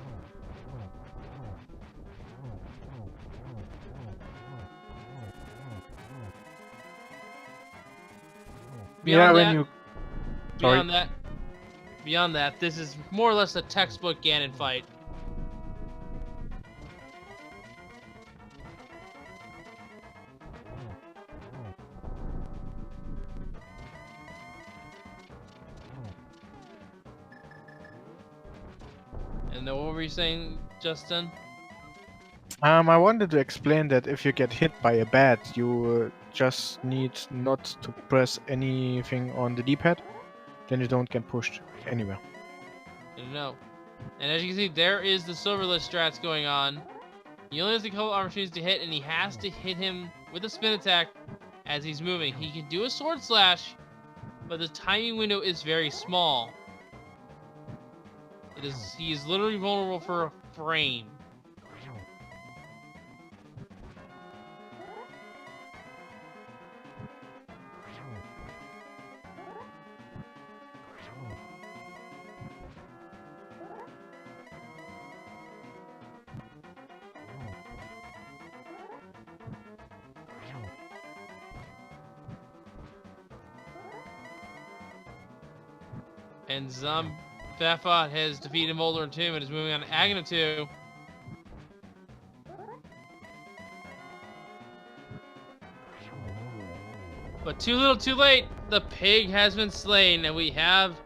Beyond that, this is more or less a textbook Ganon fight. And what were you saying, Justin? I wanted to explain that if you get hit by a bat, you just need not to press anything on the D-pad, then you don't get pushed anywhere. I don't know. And as you can see, there is the silverless strats going on. He only has a couple opportunities to hit, and he has to hit him with a spin attack as he's moving. He can do a sword slash, but the timing window is very small. He is literally vulnerable for brain. And Zamphathot has defeated Molder and Tomb and is moving on to Aghanim 2. But too little, too late. The pig has been slain, and we have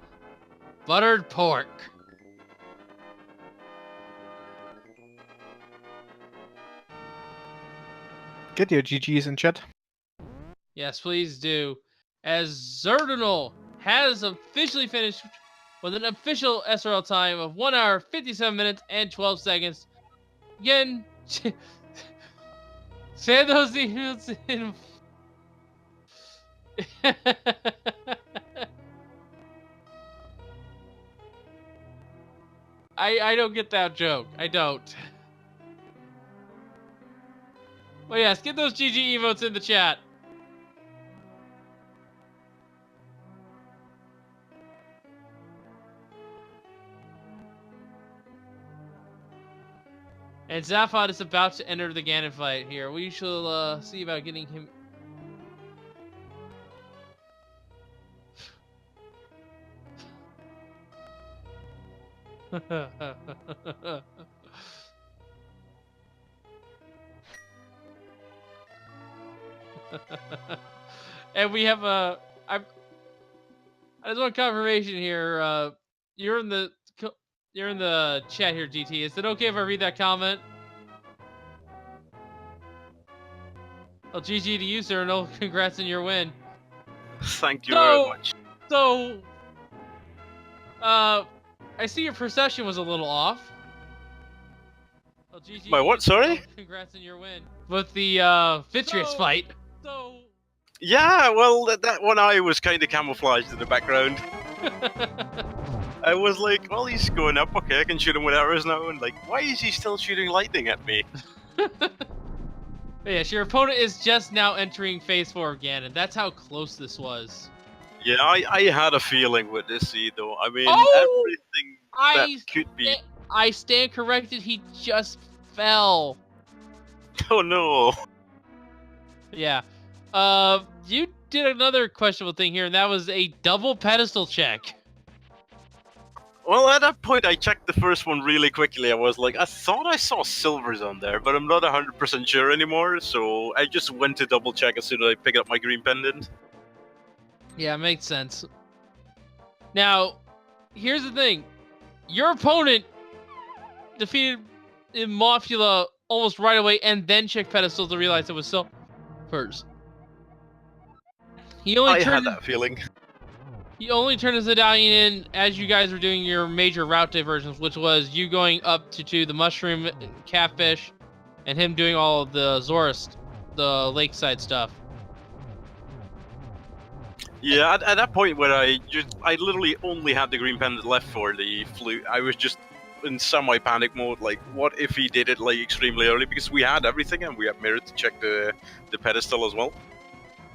buttered pork. Get your GGs in chat. Yes, please do. As Xirtanul has officially finished with an official SRL time of 1 hour, 57 minutes, and 12 seconds. Again, Sandoz in... I don't get that joke. I don't. Well, yes, get those GG emotes in the chat. And Zaphod is about to enter the Ganon fight here. We shall see about getting him. And we have I just want confirmation here. You're in the chat here, GT. Is it okay if I read that comment? Oh, GG to you, sir. No, congrats on your win. Thank you very much. So, I see your perception was a little off. Oh, GG. My what? Sorry? Congrats on your win. With the Vitrius fight. Yeah, well, that one eye was kind of camouflaged in the background. I was like, well, he's going up, okay, I can shoot him with arrows now, and like, why is he still shooting lightning at me? Yes, your opponent is just now entering Phase 4 of Ganon. That's how close this was. Yeah, I had a feeling with this seed, though. I mean, everything that could be... I stand corrected, he just fell. Oh no. Yeah. You did another questionable thing here, and that was a double pedestal check. Well, at that point, I checked the first one really quickly. I was like, I thought I saw silvers on there, but I'm not 100% sure anymore, so I just went to double check as soon as I picked up my green pendant. Yeah, it makes sense. Now, here's the thing. Your opponent defeated Mothula almost right away and then checked pedestal to realize it was silvers. I had that feeling. He only turned his medallion in as you guys were doing your major route diversions, which was you going up to the mushroom catfish, and him doing all of the Zorist, the lakeside stuff. Yeah, at that point where I literally only had the green pendant left for the flute, I was just in semi-panic mode, like, what if he did it like extremely early, because we had everything and we had mirror to check the pedestal as well.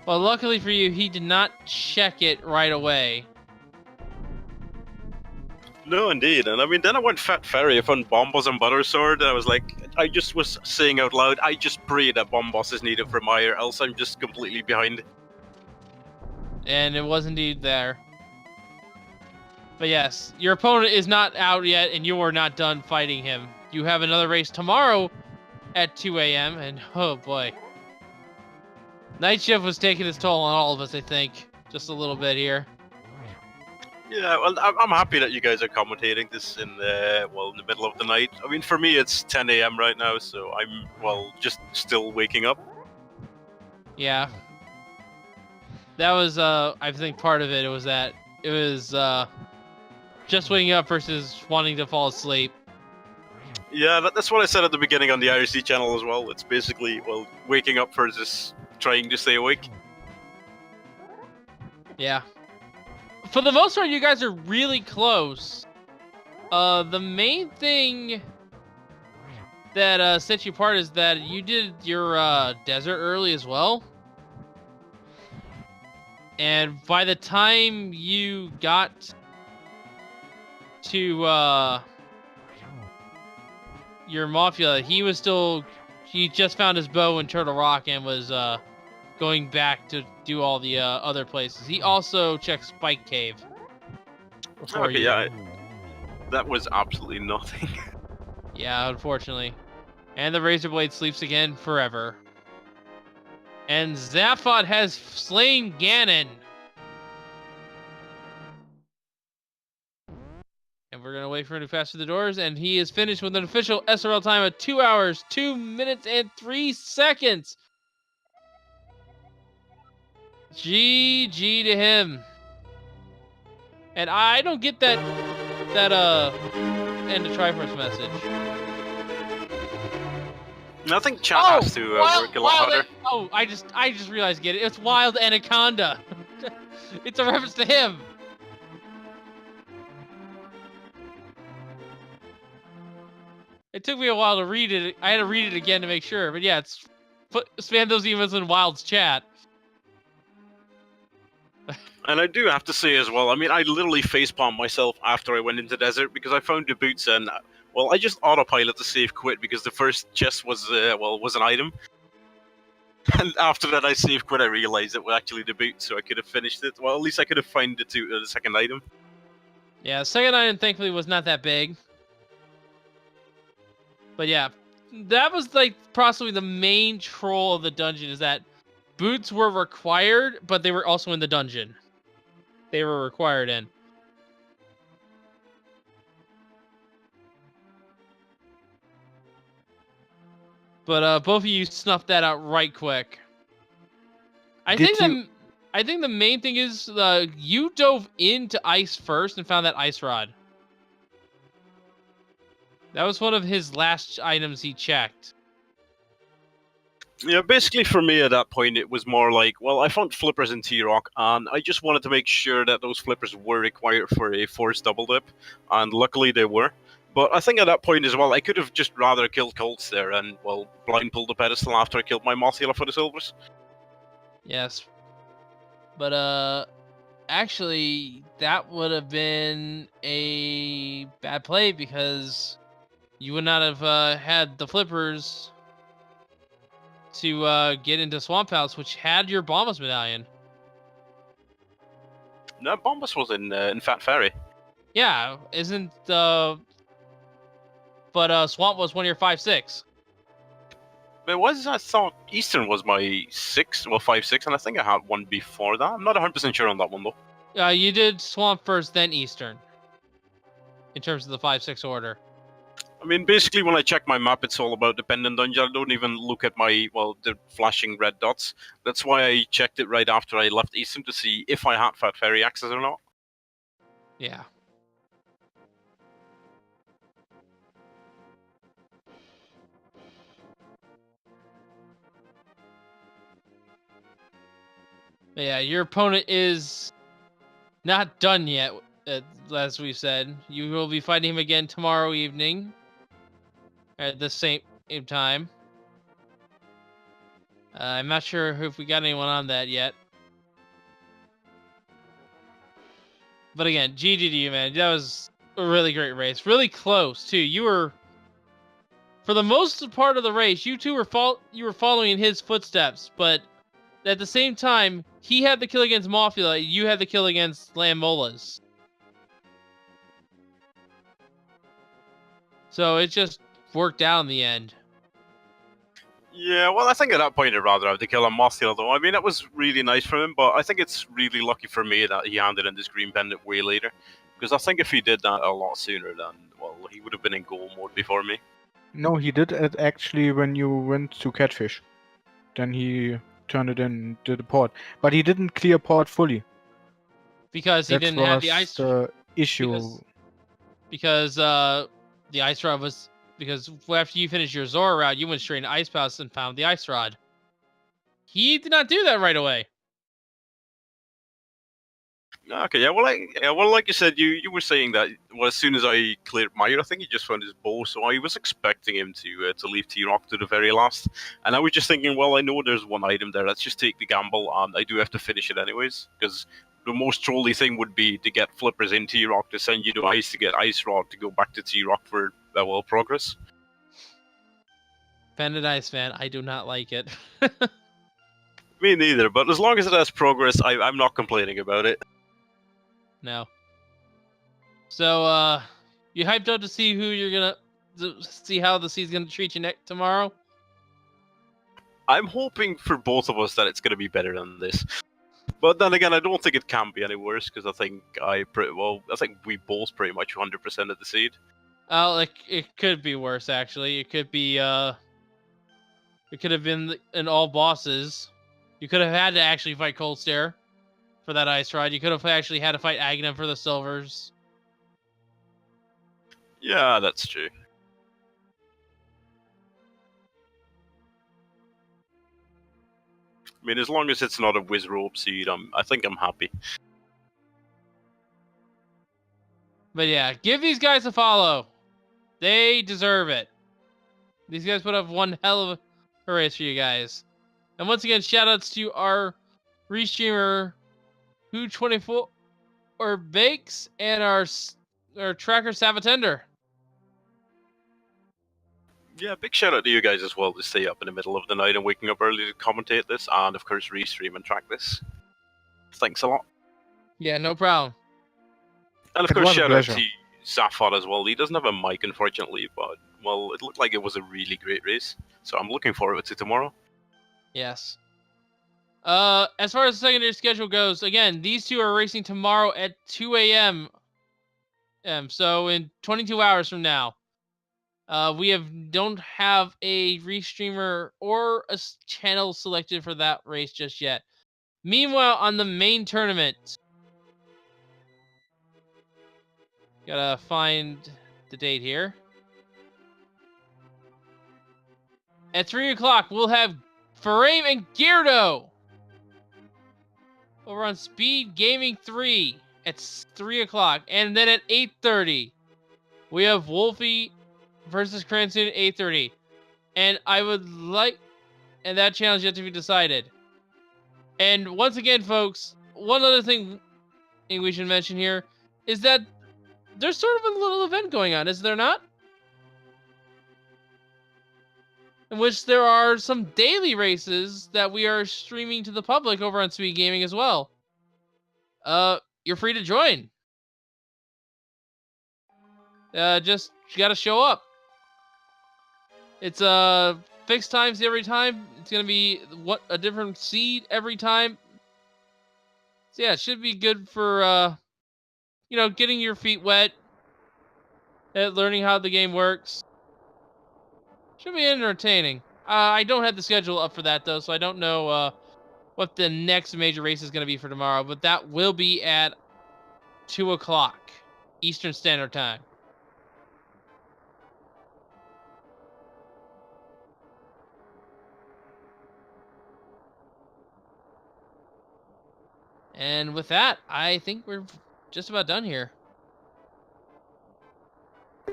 Well, luckily for you, he did not check it right away. No, indeed. And I mean, then I went Fat Fairy, I found Bombos and Butter Sword, and I was like, I just was saying out loud, I just pray that Bombos is needed for Mire, else I'm just completely behind. And it was indeed there. But yes, your opponent is not out yet, and you are not done fighting him. You have another race tomorrow at 2 a.m., and oh boy. Night shift was taking its toll on all of us, I think. Just a little bit here. Yeah, well, I'm happy that you guys are commentating this in the middle of the night. I mean, for me, it's 10 a.m. right now, so I'm, well, just still waking up. Yeah. That was, I think part of it was that it was, just waking up versus wanting to fall asleep. Yeah, that's what I said at the beginning on the IRC channel as well. It's basically, well, waking up versus trying to stay awake. Yeah. For the most part, you guys are really close. The main thing that sets you apart is that you did your desert early as well. And by the time you got to your Mafia, he just found his bow in Turtle Rock and was going back to do all the other places. He also checked Spike Cave before Okay, you. yeah, that was absolutely nothing. Yeah, unfortunately. And the Razor Blade sleeps again forever. And Zaphod has slain Ganon. And we're going to wait for him to pass through the doors. And he is finished with an official SRL time of 2 hours, 2 minutes, and 3 seconds. GG to him. And I don't get that end of Triforce message. I think chat has to work a lot harder. I just realized, get it. It's Wild Anaconda. It's a reference to him. It took me a while to read it. I had to read it again to make sure. But yeah, spam those emails in Wild's chat. And I do have to say as well, I mean, I literally facepalmed myself after I went into desert because I found the boots and, well, I just autopilot the save quit because the first chest was, was an item. And after that I save quit, I realized it was actually the boot, so I could have finished it. Well, at least I could have found the second item. Yeah, the second item thankfully was not that big. But yeah, that was like possibly the main troll of the dungeon, is that boots were required, but they were also in the dungeon. They were required in. But both of you snuffed that out right quick. I think the main thing is you dove into ice first and found that ice rod. That was one of his last items he checked. Yeah, basically for me at that point, it was more like, well, I found flippers in T-Rock, and I just wanted to make sure that those flippers were required for a forced double dip, and luckily they were. But I think at that point as well, I could have just rather killed Colts there and, well, blind pulled the pedestal after I killed my Mothula for the silvers. Yes. But, actually, that would have been a bad play because you would not have had the flippers to get into Swamp House, which had your Bombus medallion. No, Bombus was in Fat Fairy. Yeah, isn't but Swamp was one of your 5/6. But I thought Eastern was my 5/6, and I think I had one before that. I'm not 100% sure on that one though. You did Swamp first, then Eastern. In terms of the 5/6 order. I mean, basically, when I check my map, it's all about dependent dungeon. I don't even look at the flashing red dots. That's why I checked it right after I left Eastern to see if I had Fat Fairy access or not. Yeah. But yeah, your opponent is not done yet, as we said. You will be fighting him again tomorrow evening at the same time. I'm not sure if we got anyone on that yet. But again, GG to you, man. That was a really great race. Really close, too. You were, for the most part of the race, you two were following in his footsteps. But at the same time, he had the kill against Mothula. You had the kill against Lammolas. So it just worked out in the end. Yeah, well, I think at that point I'd rather have the kill on Mothula, though. I mean, it was really nice for him, but I think it's really lucky for me that he handed in this green pendant way later. Because I think if he did that a lot sooner, then, well, he would have been in goal mode before me. No, he did it actually when you went to Catfish. Then he turned it in to the port. But he didn't clear port fully. Because he didn't have the ice... the issue. Because the ice rod was... Because after you finished your Zora route, you went straight into Ice Palace and found the ice rod. He did not do that right away. Okay, yeah, well, like you said, you were saying that well, as soon as I cleared Meyer, I think he just found his bow, so I was expecting him to leave T-Rock to the very last, and I was just thinking, well, I know there's one item there, let's just take the gamble, and I do have to finish it anyways, because the most trolly thing would be to get flippers in T-Rock to send you to ice to get ice rod to go back to T-Rock for progress. Bandit Ice fan, I do not like it. Me neither, but as long as it has progress, I'm not complaining about it. No. So, you hyped up to see who you're to see how the sea's gonna treat you tomorrow? I'm hoping for both of us that it's going to be better than this. But then again, I don't think it can be any worse because I think I think we both pretty much 100% of the seed. Like it could be worse actually. It could be it could have been in all bosses. You could have had to actually fight Cold Stare for that ice rod. You could have actually had to fight Aghanim for the silvers. Yeah, that's true. I mean, as long as it's not a Wizrobe seed, I think I'm happy. But yeah, give these guys a follow. They deserve it. These guys put up one hell of a race for you guys. And once again, shoutouts to our restreamer Who24 or Bakes and our tracker Savatender. Yeah, big shout out to you guys as well to stay up in the middle of the night and waking up early to commentate this, and of course restream and track this. Thanks a lot. Yeah, no problem. And of course, shout out to Zafar as well. He doesn't have a mic, unfortunately, but well, it looked like it was a really great race. So I'm looking forward to tomorrow. Yes. As far as the secondary schedule goes, again, these two are racing tomorrow at 2 a.m. So in 22 hours from now. We don't have a restreamer or a channel selected for that race just yet. Meanwhile, on the main tournament, gotta find the date here. At 3 o'clock, we'll have Farame and Gyardo over on Speed Gaming 3 at 3 o'clock. And then at 8:30, we have Wolfie versus Cranston at 8:30. And and that challenge yet to be decided. And once again, folks, one other thing we should mention here is that there's sort of a little event going on, is there not? In which there are some daily races that we are streaming to the public over on Speed Gaming as well. You're free to join. Just gotta show up. It's fixed times every time. It's gonna be a different seed every time. So yeah, it should be good for getting your feet wet, learning how the game works. Should be entertaining. I don't have the schedule up for that though, so I don't know what the next major race is gonna be for tomorrow. But that will be at 2 o'clock Eastern Standard Time. And with that, I think we're just about done here.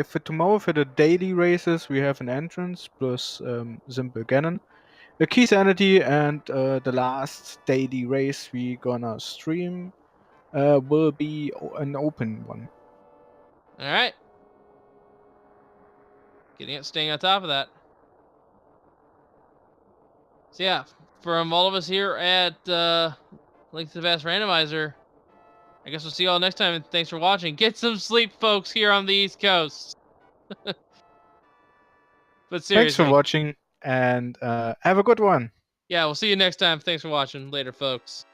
For tomorrow, for the daily races, we have an entrance plus simple cannon, a key sanity, and the last daily race we gonna stream will be an open one. All right. Staying on top of that. So yeah, from all of us here at Link to the Vast Randomizer, I guess we'll see you all next time, and thanks for watching. Get some sleep, folks, here on the East Coast. But seriously. Thanks for watching, and have a good one. Yeah, we'll see you next time. Thanks for watching. Later, folks.